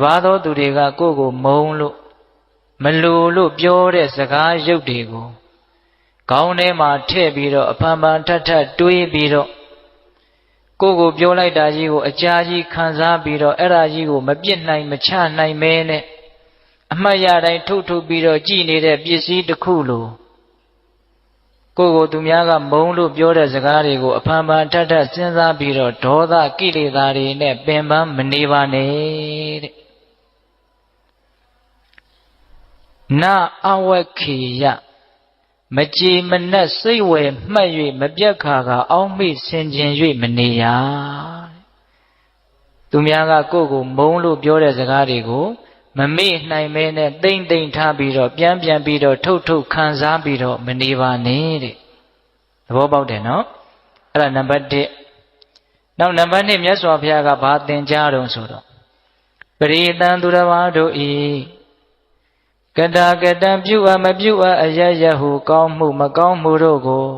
ဘာသောသူတွေကကိုယ့်ကိုမုံလို့မလိုလို့ပြောတဲ့စကားရုပ်တွေကိုခေါင်းထဲမှာထည့်ပြီးတော့အဖန်ဖန်ထပ်ထပ်တွေးပြီးတော့ကိုယ့်ကိုပြောလိုက်တာကြီးကိုအကြာကြီးခံစားပြီးတော့အဲ့ဒါကြီးကိုမပြစ်နိုင်မချနိုင်မဲနဲ့အမှတ်ရတိုင်းထုတ်ထုတ်ပြီးတော့ကြည်နေတဲ့ပစ္စည်းတစ်ခုလိုကိုယ့်ကိုသူများကမုံလို့ပြောတဲ့စကားတွေကိုအဖန်ဖန်ထပ်ထပ်စဉ်းစားပြီးတော့ဒေါသကိလေသာတွေနဲ့ပင်ပန်းမနေပါနဲ့တဲ့နာအဝက္ခေယမကြည်မနှက်စိတ်ဝယ်မှတ်၍မပြတ်ခါကအောင်းမိဆင်ခြင်၍မနေရသူများကကိုယ့်ကိုမုံလို့ပြောတဲ့စကားတွေကိုမမေ့နိုင်မဲနဲ့တိမ့်တိမ့်ထားပြီးတော့ပြန်ပြီးတော့ထုတ်ထုတ်ခံစားပြီးတော့မနေပါနဲ့တဲ့သဘောပေါက်တယ်နော်အဲ့ဒါနံပါတ်1နောက်နံပါတ်2မြတ်စွာဘုရားကဘာသင်ကြားတော့ဆိုတော့ပရိသံသူတစ်ပါးတို့ဤကတာကတံပြုအပ်မပြုအပ်အယယဟုကောင်းမှုမကောင်းမှုတို့ကို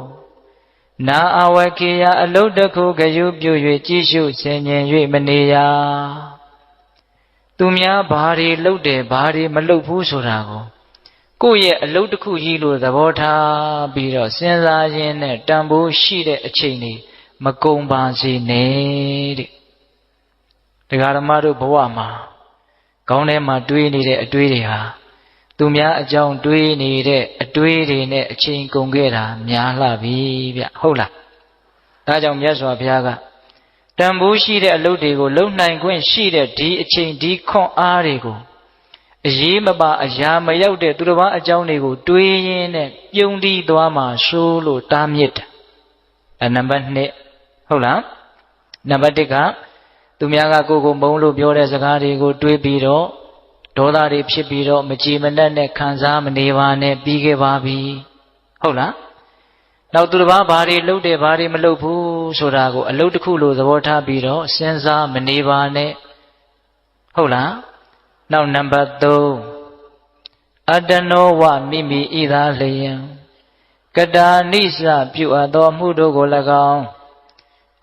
နာအဝခေယအလုတ်တခုဂယုပြု၍ကြည်ရှုဆင်ញင်၍မနေရသူများဘာတွေလုပ်တယ်ဘာတွေမလုပ်ဘူးဆိုတာကိုယ့်ရဲ့အလုတ်တစ်ခုကြီးလို့သဘောထားပြီးတော့စဉ်းစားရင်းနဲ့တန်ဖိုးရှိတဲ့အချိန်လေးမကုန်ပါစေနဲ့တဲ့တရားဓမ္မတို့ဘဝမှာခေါင်းထဲမှာတွေးနေတဲ့အတွေးတွေဟာသူများအကြောင်းတွေးနေတဲ့အတွေးတွေနဲ့အချိန်ကုန်ခဲ့တာများလှပြီဗျဟုတ်လားဒါကြောင့်မြတ်စွာဘုရားကတန်ဖိုးရှိတဲ့အလုပ်တွေကိုလုံနိုင်ခွင့်ရှိတဲ့ဒီအချိန်ဒီခွန်အားတွေကိုအရေးမပါအရာမရောက်တဲ့သူတစ်ပါးအကြောင်းတွေကိုတွေးရင်းနဲ့ပြုံးတီးသွားမှဆိုးလို့တားမြစ်တာနံပါတ်2ဟုတ်လားနံပါတ်1ကသူများကကိုယ်ကိုမုန်းလို့ပြောတဲ့စကားတွေကိုတွေးပြီးတော့ဒေါသတွေဖြစ်ပြီးတော့မကြည်မနှက်နဲ့ခံစားမနေပါနဲ့ပြီးခဲ့ပါပြီဟုတ်လားနောက်သူတစ်ပါးဘာတွေလုပ်တယ်ဘာတွေမလုပ်ဘူးဆိုတာကိုအလုပ်တစ်ခုလိုသဘောထားပြီးတော့စဉ်းစားမနေပါနဲ့ဟုတ်လားနောက်နံပါတ်3အတ္တနောဝမိမိဣသာလျံကတာနိစ္စပြုအပ်သောအမှုတို့ကို၎င်း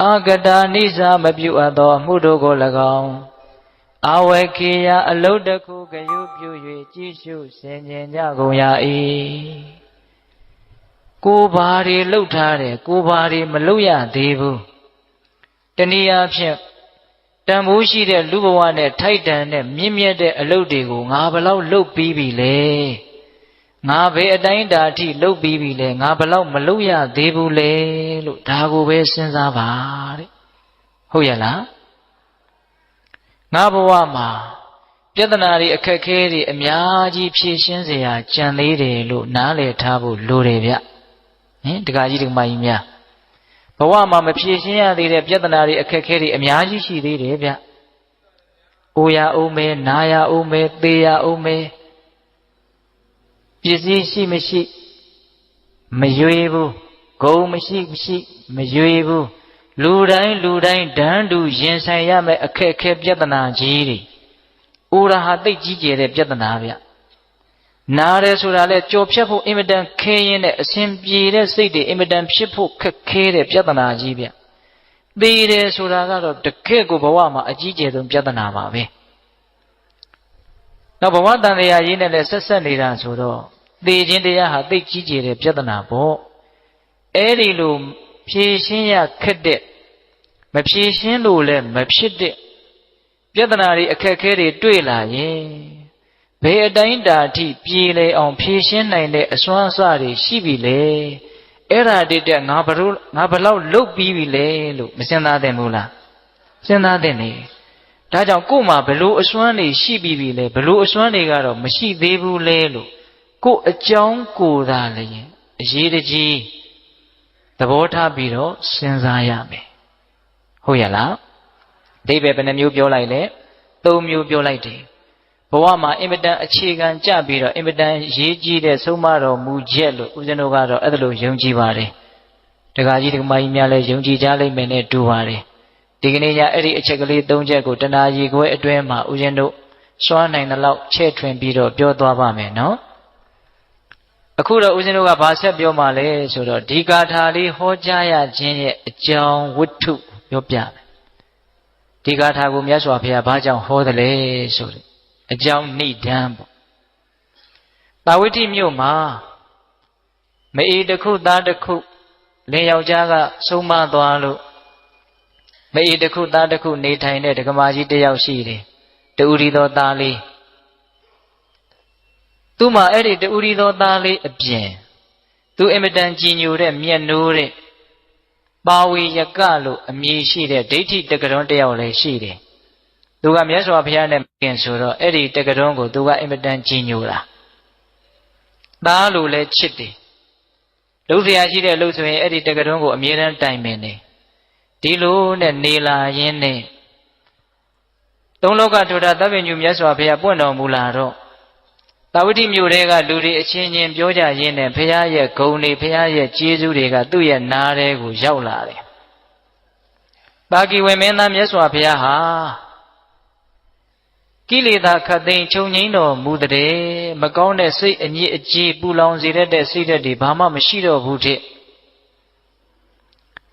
အာကတာနိစ္စမပြုအပ်သောအမှုတို့ကို၎င်းအဝခေယအလုတ်တခုဂယုပြု၍ကြည်ရှုဆင်ញင်ကြကုန်ရ၏ကိုယ်ဘာတွေလှုပ်ထားတယ်ကိုယ်ဘာတွေမလှုပ်ရသေးဘူးတနည်းအားဖြင့်တန်ဖိုးရှိတဲ့လူဘဝနဲ့ထိုက်တန်တဲ့မြင့်မြတ်တဲ့အလုပ်တွေကိုငါဘလောက်လှုပ်ပြီးပြီလဲငါဘယ်အတိုင်းတာအထိလှုပ်ပြီးပြီလဲငါဘလောက်မလှုပ်ရသေးဘူးလဲလို့ဒါကိုပဲစဉ်းစားပါတဲ့ဟုတ်ရဲ့လားငါဘဝမှာပြဿနာတွေအခက်ခဲတွေအများကြီးဖြေရှင်းเสียကြံသေးတယ်လို့နားလည်ထားဖို့လိုတယ်ဗျတက္ကကြီးတက္ကမကြီးများဘဝမှာမဖြေရှင်းရသေးတဲ့ပြဿနာတွေအခက်ခဲတွေအများကြီးရှိသေးတယ်ဗျ။အိုရအောင်မဲနာရအောင်မဲသေရအောင်မဲပစ္စည်းရှိမရှိမရွေဘူးဂုံမရှိမရွေဘူးလူတိုင်းတန်းတူရင်ဆိုင်ရမယ့်အခက်ခဲပြဿနာကြီးတွေအိုရဟာသိကြီးကျယ်တဲ့ပြဿနာဗျနားရဲဆိုတာလဲကြော်ဖြတ်ဖို့အင်မတန်ခဲရင်တဲ့အစဉ်ပြေတဲ့စိတ်တွေအင်မတန်ဖြစ်ဖို့ခက်ခဲတဲ့ပြဿနာကြီးဗျသေတယ်ဆိုတာကတော့တကယ့်ကိုဘဝမှာအကြီးကျယ်ဆုံးပြဿနာပါပဲနောက်ဘဝတန်တရားရေးနဲ့လည်းဆက်ဆက်နေတာဆိုတော့သေခြင်းတရားဟာသိကြီးကျယ်တဲ့ပြဿနာပေါ့အဲ့ဒီလိုဖြေရှင်းရခက်တဲ့မဖြေရှင်းလို့လည်းမဖြစ်တဲ့ပြဿနာတွေအခက်ခဲတွေတွေ့လာရင်ဘယ်အတိုင်းတာအထိပြေလေအောင်ဖြေရှင်းနိုင်တဲ့အစွမ်းအစတွေရှိပြီလေအဲ့ဒါတည်းငါဘလောက်လုတ်ပြီးပြီလေလို့မစဉ်းစားသင့်ဘူးလားစဉ်းစားသင့်နေဒါကြောင့်ကို့မှာဘလို့အစွမ်းတွေရှိပြီးပြီလေဘလို့အစွမ်းတွေကတော့မရှိသေးဘူးလေလို့ကို့အကြောင်းကိုသာလည်းအရေးတကြီးသဘောထားပြီးတော့စဉ်းစားရမယ်ဟုတ်ရဲ့လားအဓိပ္ပာယ်ဘယ်နှမျိုးပြောလိုက်လဲ3မျိုးပြောလိုက်တယ်ဘဝမှာအင်မတန်အခြေခံကြပြီးတော့အင်မတန်ရေးကြီးတဲ့ဆုံးမတော်မူချက်လို့ဦးဇင်းတို့ကတော့အဲ့ဒါလိုယုံကြည်ပါတယ်တက္ကကြီးတက္ကမကြီးများလည်းယုံကြည်ကြလိမ့်မယ်နဲ့တူပါတယ်ဒီကနေ့ညအဲ့ဒီအချက်ကလေး3ချက်ကိုတဏှာရီခွဲအတွင်းမှာဦးဇင်းတို့စွမ်းနိုင်တဲ့လောက်ချဲ့ထွင်ပြီးတော့ပြောသွားပါမယ်နော်အခုတော့ဦးဇင်းတို့ကဘာဆက်ပြောမှလဲဆိုတော့ဒီဂါထာလေးဟောကြားရခြင်းရဲ့အကြောင်းဝတ္ထုပြောပြမယ် ဒီဂါထာကိုမြတ်စွာဘုရားဘာကြောင့်ဟောတယ်လဲဆိုတဲ့အကြောင်းနိဒန်းပေါ့တာဝတိမြို့မှာမအေးတစ်ခုသားတစ်ခုလင်ယောက်ျားကဆုံးမသွားလို့မအေးတစ်ခုသားတစ်ခုနေထိုင်တဲ့ဒကမာကြီးတစ်ယောက်ရှိတယ်တူရီသောသားလေးသူ့မှာအဲ့ဒီတူရီသောသားလေးအပြင်သူအင်မတန်ကြည်ညိုတဲ့မျက်နှိုးတဲ့ပါဝေယကလို့အမည်ရှိတဲ့ဒိဋ္ဌိတက္ကရွန်တစ်ယောက်လည်းရှိတယ်သူကမြတ်စွာဘုရားနဲ့ခင်ဆိုတော့အဲ့ဒီတက္ကရွန်ကိုသူကအင်မတန်ကြည်ညိုတာသားလို့လည်းချစ်တယ်လှုပ်ရှားရှိတဲ့လှုပ်ဆိုရင်အဲ့ဒီတက္ကရွန်ကိုအမြဲတမ်းတိုင်ပင်တယ်ဒီလိုနဲ့နေလာရင်းနဲ့သုံးလောကထိုတာသဗ္ဗညုမြတ်စွာဘုရားပွင့်တော်မူလာတော့တာဝတိမြို့တွေကလူတွေအချင်းချင်းပြောကြရင်းနဲ့ဘုရားရဲ့ဂုဏ်တွေဘုရားရဲ့ကျေးဇူးတွေကသူ့ရဲ့နားထဲကိုရောက်လာတယ်။ပါကိဝေမင်းသားမြတ်စွာဘုရားဟာကိလေသာခတ်သိမ်းချုပ်ငြိမ်းတော်မူတဲ့မကောင်းတဲ့စိတ်အညစ်အကြေးပူလောင်စေတတ်တဲ့စိတ်ဓာတ်တွေဘာမှမရှိတော့ဘူးတဲ့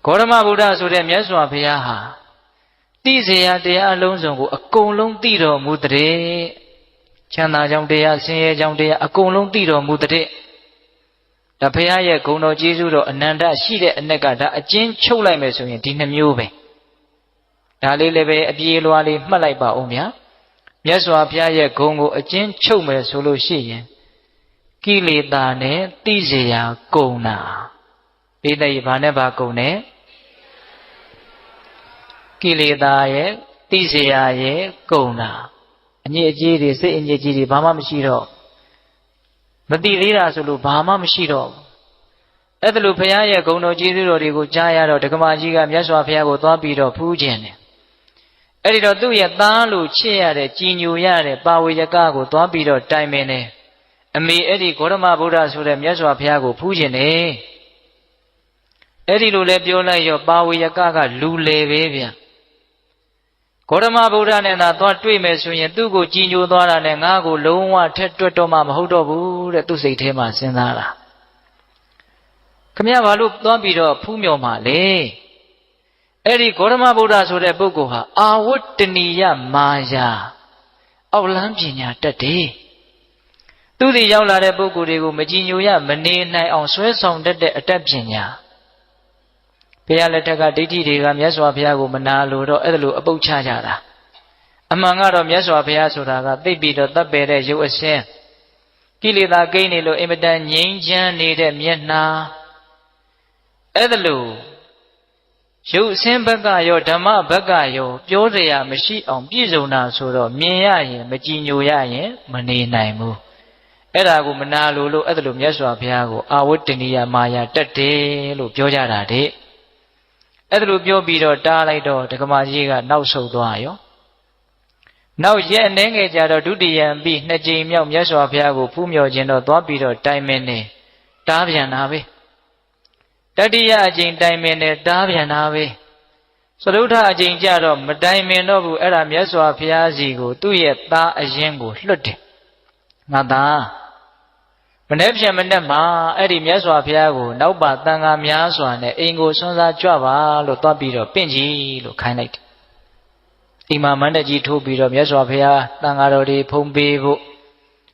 ဂေါတမဗုဒ္ဓဆိုတဲ့မြတ်စွာဘုရားဟာသိစေရတရားအလုံးစုံကိုအကုန်လုံးသိတော်မူတဲ့ချမ်းသာကြောင့်တရားဆင်းရဲကြောင့်တရားအကုန်လုံးသိတော်မူတဲ့ဒါဘုရားရဲ့ဂုဏ်တော်ကျေးဇူးတော်အနန္တရှိတဲ့အ낵ကဒါအကျဉ်းချုပ်လိုက်မယ်ဆိုရင်ဒီနှမျိုးပဲဒါလေးလည်းပဲအပြေးလွှားလေးမှတ်လိုက်ပါဦးဗျာမြတ်စွာဘုရားရဲ့ဂုဏ်ကိုအကျဉ်းချုပ်မယ်ဆိုလို့ရှိရင်ကိလေသာနဲ့သိစေရာကုန်တာပိဋိဘာနဲ့ဘာကုန်နဲ့ကိလေသာရဲ့သိစေရာရဲ့ကုန်တာအညစ်အကြေးတွေစိတ်အညစ်အကြေးတွေဘာမှမရှိတော့မသိသေးတာဆိုလို့ဘာမှမရှိတော့အဲ့ဒါလို့ဘုရားရဲ့ဂုဏ်တော်ကျေးဇူးတော်တွေကိုကြားရတော့ဒကမာကြီးကမြတ်စွာဘုရားကိုသွားပြီးတော့ဖူးခြင်းတယ်အဲ့ဒီတော့သူ့ရဲ့သားလို့ချစ်ရတဲ့ကြည်ညိုရတဲ့ပါဝေယကကိုသွားပြီးတော့တိုင်ပင်တယ်အမေအဲ့ဒီဂေါတမဗုဒ္ဓဆိုတဲ့မြတ်စွာဘုရားကိုဖူးခြင်းတယ်အဲ့ဒီလိုလဲပြောလိုက်ရောပါဝေယကလူလေပဲဗျဂေါတမဗုဒ္ဓနဲ့သာသွားတွေ့မယ်ဆိုရင်သူ့ကိုကြည်ညိုသွားတာနဲ့ငါ့ကိုလုံးဝထက်တွက်တော့မှမဟုတ်တော့ဘူးတဲ့သူ့စိတ်ထဲမှာစဉ်းစားတာခမရဘာလို့သွားပြီးတော့ဖူးမြော်မှလဲအဲ့ဒီဂေါတမဗုဒ္ဓဆိုတဲ့ပုဂ္ဂိုလ်ဟာအာဝတ္တနိယမာယာအောက်လန်းပညာတတ်တယ်သူဒီရောက်လာတဲ့ပုဂ္ဂိုလ်တွေကိုမကြည်ညိုရမနေနိုင်အောင်ဆွဲဆောင်တတ်တဲ့အတတ်ပညာဘုရားလက်ထက်ကဒိဋ္ဌိတွေကမြတ်စွာဘုရားကိုမနာလို့တော့အဲ့ဒါလိုအပုတ်ချကြတာအမှန်ကတော့မြတ်စွာဘုရားဆိုတာကသိပြီးတော့တပ်ပယ်တဲ့ရုပ်အရှင်းကိလေသာကိန်းနေလို့အင်မတန်ငြိမ်းချမ်းနေတဲ့မျက်နှာအဲ့ဒါလိုရုပ်အရှင်းဘက်ကရောဓမ္မဘက်ကရောပြောစရာမရှိအောင်ပြည့်စုံတာဆိုတော့မြင်ရရင်မကြည်ညိုရရင်မနေနိုင်ဘူးအဲ့ဒါကိုမနာလို့အဲ့ဒါလိုမြတ်စွာဘုရားကိုအာဝတ္တနိယမာယာတတ်တယ်လို့ပြောကြတာတဲ့အဲ့ဒါလိုပြောပြီးတော့တားလိုက်တော့ဒကမာကြီးကနောက်ဆုတ်သွားရောနောက်ရက်အနေငယ်ကြတော့ဒုတိယံပြီးနှစ်ကြိမ်မြောက်မြတ်စွာဘုရားကိုဖူးမြော်ခြင်းတော့သွားပြီးတော့တိုင်မင်းနေတားပြန်တာပဲတတိယအကြိမ်တိုင်မင်းနေတားပြန်တာပဲသရုဋ္ဌအကြိမ်ကြတော့မတိုင်မင်းတော့ဘူးအဲ့ဒါမြတ်စွာဘုရားစီကိုသူ့ရဲ့သားအရင်ကိုလွတ်တယ်ငါသားမနေ့ပြန်မနေ့မှာအဲ့ဒီမြတ်စွာဘုရားကိုနောက်ပါတန်ခါများစွာနဲ့အိမ်ကိုဆွမ်းစားကြွပါလို့သွားပြီးတော့ပင့်ကြီးလို့ခိုင်းလိုက်တယ်အိမ်မှာမန္တကြီးထိုးပြီးတော့မြတ်စွာဘုရားတန်ခါတော်တွေဖုံးပေးဖို့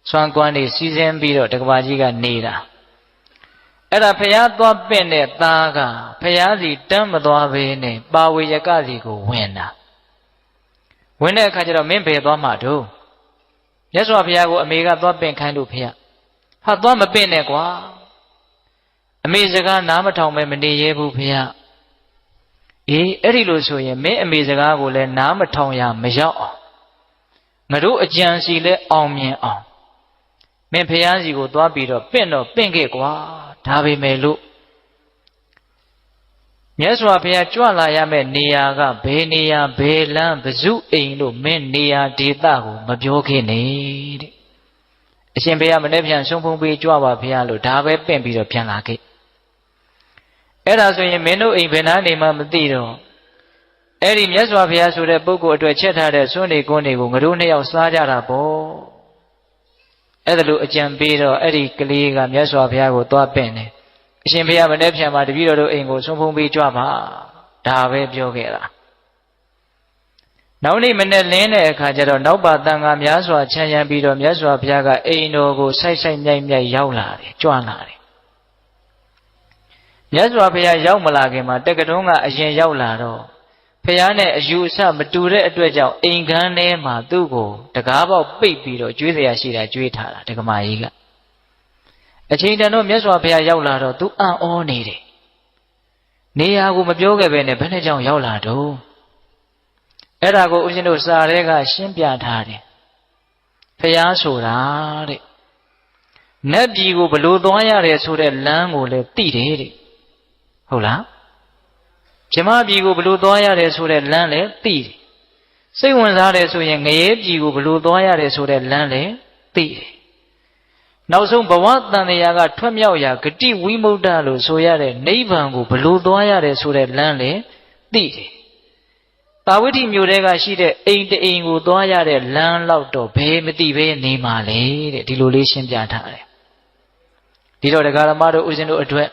ဆွမ်းကွမ်းတွေစီစဉ်ပြီးတော့တက္ကပါကြီးကနေတာအဲ့ဒါဘုရားသွားပင့်တဲ့သားကဘုရားစီတမ်းမသွားဘဲနဲ့ပါဝေယကစီကိုဝင်တာဝင်တဲ့အခါကျတော့မင်းဘယ်သွားမှတို့မြတ်စွာဘုရားကိုအမေကသွားပင့်ခိုင်းလို့ဖေဟာသွားမပင့်နဲ့ကွာအမေစကားနားမထောင်ပဲမနေရဲဘူးဖေအေးအဲ့ဒီလိုဆိုရင်မင်းအမေစကားကိုလည်းနားမထောင်ရမရောက်အောင်ငါတို့အကြံစီလည်းအောင်မြင်အောင်မင်းဖះစီကိုသွားပြီးတော့ပင့်တော့ပင့်ခဲ့ကွာဒါပေမဲ့လို့မြတ်စွာဘုရားကြွလာရမယ့်နေရာကဘယ်နေရာဘယ်လမ်းဘယ်စုအိမ်လို့မင်းနေရာဒေသကိုမပြောခဲ့နဲ့တဲ့အရှင်ဘုရားမနေ့ပြန်ဆုံးဖုံးပေးကြွပါဘုရားလို့ဒါပဲပင့်ပြီးတော့ပြန်လာခဲ့အဲ့ဒါဆိုရင်မင်းတို့အိမ်ဘယ်နာနေမှမသိတော့အဲ့ဒီမြတ်စွာဘုရားဆိုတဲ့ပုဂ္ဂိုလ်အတွက်ချက်ထားတဲ့စွန့်နေကွန်းတွေကိုငါတို့နှစ်ယောက်စားကြတာပေါ့အဲ့ဒါလို့အကြံပေးတော့အဲ့ဒီကလေးကမြတ်စွာဘုရားကိုသွားပင့်တယ်အရှင်ဘုရားမနေ့ပြန်မှာတပည့်တော်တို့အိမ်ကိုဆုံးဖုံးပေးကြွပါဒါပဲပြောခဲ့တာ နောက်နေ့မနေ့လင်းတဲ့အခါကျတော့နောက်ပါတန်ခါများစွာချမ်းရံပြီးတော့မြတ်စွာဘုရားကအိမ်တော်ကိုဆိုက်ဆိုက်မြိုက်မြိုက်ရောက်လာတယ်ကြွလာတယ်မြတ်စွာဘုရားရောက်မလာခင်မှာတက္ကသိုလ်ကအရင်ရောက်လာတော့ဘုရားနဲ့အယူအဆမတူတဲ့အတွက်ကြောင့်အိမ်ခန်းထဲမှာသူ့ကိုတကားပေါက်ပိတ်ပြီးတော့ကျွေးစရာရှိတာကျွေးထားတာဒကမာကြီးကအချိန်တန်တော့မြတ်စွာဘုရားရောက်လာတော့သူအံ့ဩနေတယ်နေရာကိုမပြောခဲ့ပဲနဲ့ဘယ်နဲ့ကြောင့်ရောက်လာတော့အဲ့ဒါကိုဦးဇင်းတို့စာထဲကရှင်းပြထားတယ်ဘုရားဆိုတာတဲ့နတ်ပြည်ကိုဘလို့သွားရတယ်ဆိုတဲ့လမ်းကိုလည်းသိတယ်တဲ့ဟုတ်လားဇမပြည်ကိုဘလို့သွားရတယ်ဆိုတဲ့လမ်းလည်းသိတယ်စိတ်ဝင်စားတယ်ဆိုရင်ငရဲပြည်ကိုဘလို့သွားရတယ်ဆိုတဲ့လမ်းလည်းသိတယ်နောက်ဆုံးဘဝတန်တရားကထွက်မြောက်ရာဂတိဝိမု ക്ത လို့ဆိုရတဲ့နိဗ္ဗာန်ကိုဘလို့သွားရတယ်ဆိုတဲ့လမ်းလည်းသိတယ်တာဝိဋ္ဌိမြို့တဲကရှိတဲ့အိမ်တအိမ်ကိုသွားရတဲ့လမ်းလောက်တော့ဘယ်မသိဘဲနေမှာလေတဲ့ဒီလိုလေးရှင်းပြထားတယ်ဒီတော့ဒကာရမတို့ဦးဇင်းတို့အတွက်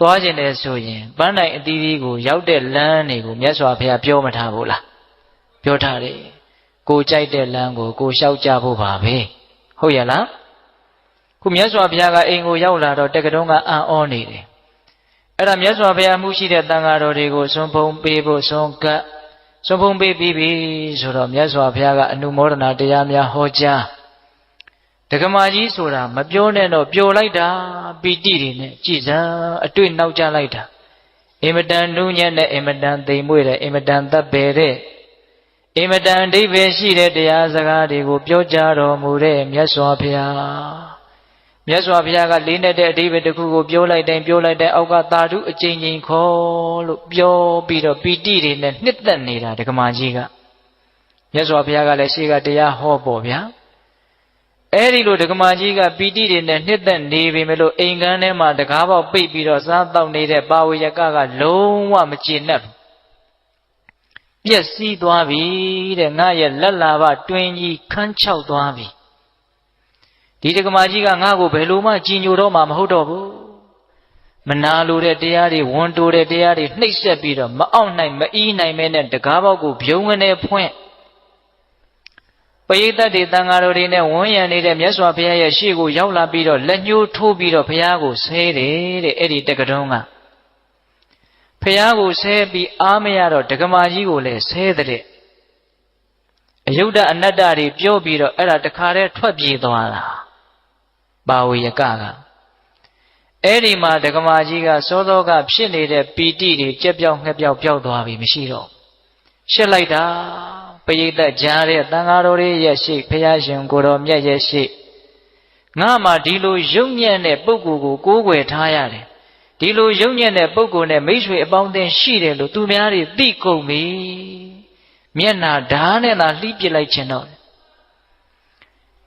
သွားခြင်းတယ်ဆိုရင်ပန်းတိုင်အသီးသီးကိုရောက်တဲ့လမ်းတွေကိုမြတ်စွာဘုရားပြောမထားဘူးလားပြောထားတယ်ကိုကြိုက်တဲ့လမ်းကိုကိုလျှောက်ကြဖို့ပါပဲဟုတ်ရဲ့လားခုမြတ်စွာဘုရားကအိမ်ကိုရောက်လာတော့တက္ကသိုလ်ကအံ့ဩနေတယ်အဲ့ဒါမြတ်စွာဘုရားမှုရှိတဲ့တန်ဃာတော်တွေကိုစွန့်ဖုံးပေးဖို့စွန့်ကပ်စွန့်ဖုံးပေးပြီးပြီဆိုတော့မြတ်စွာဘုရားကအနုမောဒနာတရားများဟောကြားဒကမာကြီးဆိုတာမပြောနဲ့တော့ပျော်လိုက်တာပီတိတွေနဲ့ကြည်စံအတွေ့နောက်ကျလိုက်တာအင်မတန်နူးညံ့တဲ့အင်မတန်သိမ်မွေ့တဲ့အင်မတန်သက်ပဲတဲ့အင်မတန်အဓိပ္ပာယ်ရှိတဲ့တရားစကားတွေကိုပြောကြားတော်မူတဲ့မြတ်စွာဘုရားမြတ်စွာဘုရားကလေးနဲ့တဲ့အဓိပ္ပာယ်တစ်ခုကိုပြောလိုက်တိုင်းအောက်ကသာဓုအကျဉ်းချင်းခေါ်လို့ပြောပြီးတော့ပီတိတွေနဲ့နှစ်သက်နေတာဒကမာကြီးကမြတ်စွာဘုရားကလည်းရှေ့ကတရားဟောပေါ့ဗျာအဲ့ဒီလိုဒကမာကြီးကပီတိတွေနဲ့နှစ်သက်နေပြီမလို့အိမ်ကန်းထဲမှာတကားပေါက်ပိတ်ပြီးတော့စားတောက်နေတဲ့ပါဝေယကလုံးဝမကျေနပ်ဘူးပျက်စီးသွားပြီတဲ့ငါရဲ့လက်လာဘတွင်ကြီးခန်းချောက်သွားပြီဒီဒကမာကြီးကငါ့ကိုဘယ်လိုမှကြည်ညိုတော့မှမဟုတ်တော့ဘူးမနာလိုတဲ့တရားတွေဝန်တိုတဲ့တရားတွေနှိပ်စက်ပြီးတော့မအောင်နိုင်မအီးနိုင်မဲနဲ့တကားပေါက်ကိုဖြုံကနေဖွင့်ပရိသတ်တွေတန်ဃာတော်တွေနဲ့ဝန်းရံနေတဲ့မြတ်စွာဘုရားရဲ့ရှေ့ကိုရောက်လာပြီးတော့လက်ညှိုးထိုးပြီးတော့ဘုရားကိုဆဲတယ်တဲ့အဲ့ဒီတက္ကသိုလ်ကဘုရားကိုဆဲပြီးအားမရတော့ဒကမာကြီးကိုလည်းဆဲတဲ့အယုဒ္ဓအနတ္တတွေပြောပြီးတော့အဲ့ဒါတခါတည်းထွက်ပြေးသွားတာပါဝေယကအဲ့ဒီမှာဒကမာကြီးကစောစောကဖြစ်နေတဲ့ပီတိတွေကြက်ပြောက်ငှက်ပြောက်ပျောက်သွားပြီမရှိတော့ရှက်လိုက်တာပရိသတ်ကြားတဲ့တန်ဃာတော်တွေရဲ့ရှိဘုရားရှင်ကိုတော်မြတ်ရဲ့ရှိငါမှဒီလိုယုံညံ့တဲ့ပုဂ္ဂိုလ်ကိုကိုးကွယ်ထားရတယ်ဒီလိုယုံညံ့တဲ့ပုဂ္ဂိုလ်နဲ့မိတ်ဆွေအပေါင်းအသင်းရှိတယ်လို့သူများတွေသိကုန်ပြီမျက်နာဓာတ်နဲ့သာလှီးပစ်လိုက်ခြင်းတော့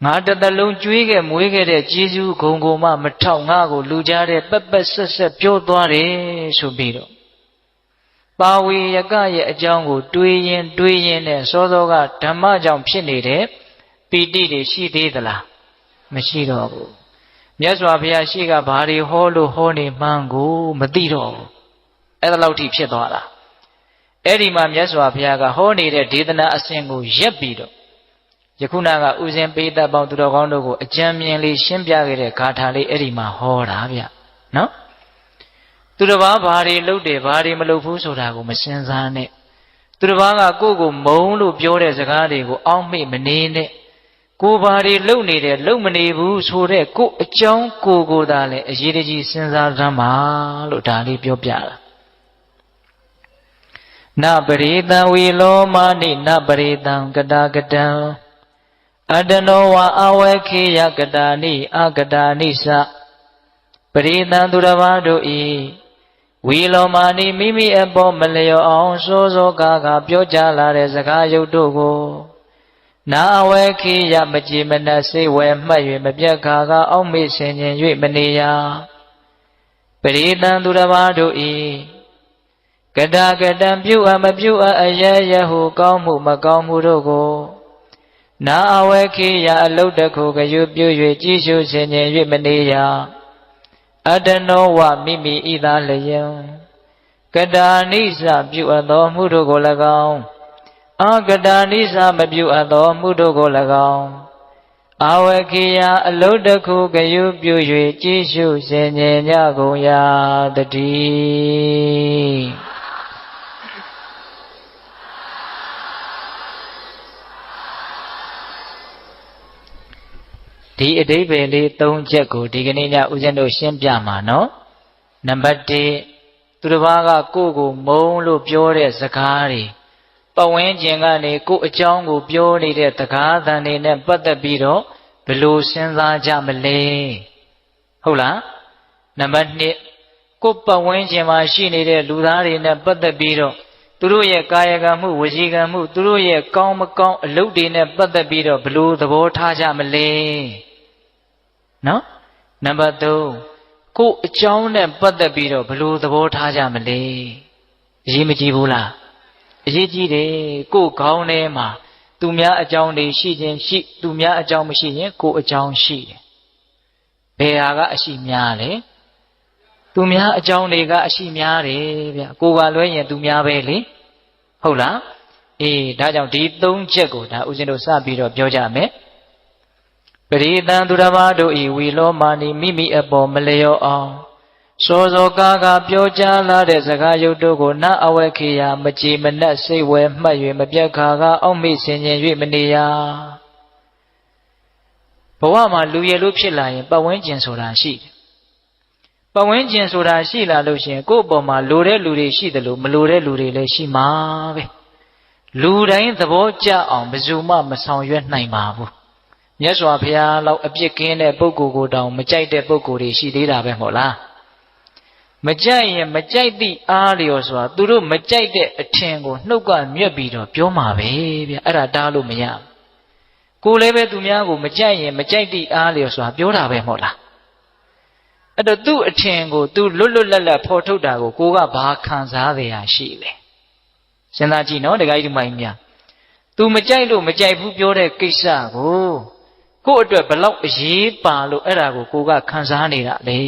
ငါတစ်သက်လုံးကျွေးခဲ့မွေးခဲ့တဲ့ကျေးဇူးဂုဏ်ကိုမှမထောက်ငါကိုလူကြားတဲ့ပက်ပက်ဆက်ဆက်ပြောသွားတယ်ဆိုပြီးတော့ပါဝေယကရဲ့အကြောင်းကိုတွေးရင်နဲ့စောစောကဓမ္မကြောင့်ဖြစ်နေတဲ့ပီတိတွေရှိသေးသလားမရှိတော့ဘူးမြတ်စွာဘုရားရှိကဘာတွေဟောလို့ဟောနေမှန်းကိုမသိတော့ဘူးအဲ့ဒါလောက်ထိဖြစ်သွားတာအဲ့ဒီမှာမြတ်စွာဘုရားကဟောနေတဲ့ဒေသနာအစဉ်ကိုရက်ပြီးတော့ယခုနကဥစဉ်ပိဋကပေါင်းသူတော်ကောင်းတို့ကိုအကြံဉာဏ်လေးရှင်းပြခဲ့တဲ့ဂါထာလေးအဲ့ဒီမှာဟောတာဗျနော်သူတစ်ပါးဘာတွေလုပ်တယ်ဘာတွေမလုပ်ဘူးဆိုတာကိုမစဉ်းစားနဲ့သူတစ်ပါးကကိုယ့်ကိုမုံလို့ပြောတဲ့စကားတွေကိုအောက်မေ့မနေနဲ့ကိုဘာတွေလုပ်နေတယ်လုပ်မနေဘူးဆိုတဲ့ကိုယ့်အကြောင်းကိုသာလည်းအရေးတကြီးစဉ်းစားသမ်းပါလို့ဒါလေးပြောပြတာနပရိသံဝီလောမနိနပရိသံကတာကတံအတနောဝအဝေခေယကတာနိအကတာနိသပရိသံသူတစ်ပါးတို့ဤဝီလောမာနိမိမိအပေါ်မလျော်အောင်စိုးစိုးကားပြောကြားလာတဲ့စကားရုပ်တို့ကိုနာအဝေခိယမကြည်မနက်စိတ်ဝဲမှတ်၍မပြတ်ခါကအောက်မေ့ဆင်ခြင်၍မနေရပရိသံသူတစ်ပါးတို့ဤကတာကတံပြုအပ်မပြုအပ်အယယဟုကောင်းမှုမကောင်းမှုတို့ကိုနာအဝေခိယအလုတ်တခုကရွပြု၍ကြည်ရှုဆင်ခြင်၍မနေရအတနောဝမိမိဤသာလျံကတာနိစ္စပြုအပ်သောမှုတို့ကို၎င်းပ အာကတာနိစ္စမပြုအပ်သောမှုတို့ကို၎င်းအာဝကိယအလုတ်တစ်ခုကယူပြု၍ကြည်ရှုဆင်ញင်ကြကုန်ရာတည်းဒီအဓိပ္ပာယ်လေး၃ချက်ကိုဒီကနေ့ညဦးဇင်းတို့ရှင်းပြမှာနော်နံပါတ်1သူတစ်ပါးကကိုယ့်ကိုမုန်းလို့ပြောတဲ့စကားတွေပတ်ဝန်းကျင်ကနေကိုယ့်အကြောင်းကိုပြောနေတဲ့စကားသံတွေနဲ့ပတ်သက်ပြီးတော့ဘယ်လိုစဉ်းစားကြမလဲဟုတ်လားနံပါတ်2ကိုယ့်ပတ်ဝန်းကျင်မှာရှိနေတဲ့လူသားတွေနဲ့ပတ်သက်ပြီးတော့သူတို့ရဲ့ကာယကံမှုဝစီကံမှုသူတို့ရဲ့ကောင်းမကောင်းအလုပ်တွေနဲ့ပတ်သက်ပြီးတော့ဘယ်လိုသဘောထားကြမလဲနော်နံပါတ်3ကိုယ့်အကြောင်းနဲ့ပတ်သက်ပြီးတော့ဘယ်လိုသဘောထားကြမလဲအရေးမကြီးဘူးလားအရေးကြီးတယ်ကိုယ့်ခေါင်းထဲမှာသူများအကြောင်းတွေရှိခြင်းရှိသူများအကြောင်းမရှိရင်ကိုယ့်အကြောင်းရှိတယ်ဘယ်ဟာကအရှိများလဲသူများအကြောင်းတွေကအရှိများတယ်ဗျကိုယ်ကလွဲရင်သူများပဲလေဟုတ်လားအေးဒါကြောင့်ဒီ၃ချက်ကိုဒါဦးဇင်းတို့စပြီးတော့ပြောကြမယ်ပရိသံသူတစ်ပါးတို့ဤဝီလောမာနီမိမိအပေါ်မလျော့အောင်စောစောကားကပြောကြားလာတဲ့စကားရုပ်တို့ကိုနတ်အဝဲခေယမကြည်မနှက်စိတ်ဝဲမှတ်၍မပြတ်ခါကအောက်မေ့ဆင်ခြင်၍မနေရဘဝမှာလူရည်လို့ဖြစ်လာရင်ပတ်ဝန်းကျင်ဆိုတာရှိတယ်ပတ်ဝန်းကျင်ဆိုတာရှိလာလို့ရှိရင်ကိုယ့်အပေါ်မှာလိုတဲ့လူတွေရှိတယ်လို့မလိုတဲ့လူတွေလည်းရှိမှာပဲလူတိုင်းသဘောကျအောင်ဘယ်သူမှမဆောင်ရွက်နိုင်ပါဘူးမြတ်စွာဘုရားလောက်အပြစ်ကင်းတဲ့ပုဂ္ဂိုလ်ကိုတောင်မကြိုက်တဲ့ပုဂ္ဂိုလ်တွေရှိသေးတာပဲမဟုတ်လားမကြိုက်ရင်မကြိုက်သည့်အားလျော်စွာသူတို့မကြိုက်တဲ့အထင်ကိုနှုတ်ကမြက်ပြီးတော့ပြောမှာပဲဗျအဲ့ဒါတားလို့မရကိုလည်းပဲသူများကိုမကြိုက်ရင်မကြိုက်သည့်အားလျော်စွာပြောတာပဲမဟုတ်လားအဲ့တော့သူ့အထင်ကိုသူလွတ်လွတ်လပ်လပ်ဖော်ထုတ်တာကိုကိုကဘာခံစားရရှိလဲစဉ်းစားကြည့်နော်ဒကာကြီးဒီမိုင်းများသူမကြိုက်လို့မကြိုက်ဘူးပြောတဲ့ကိစ္စကိုအတွက်ဘလောက်အရေးပါလို့အဲ့ဒါကိုကခံစားနေတာလေ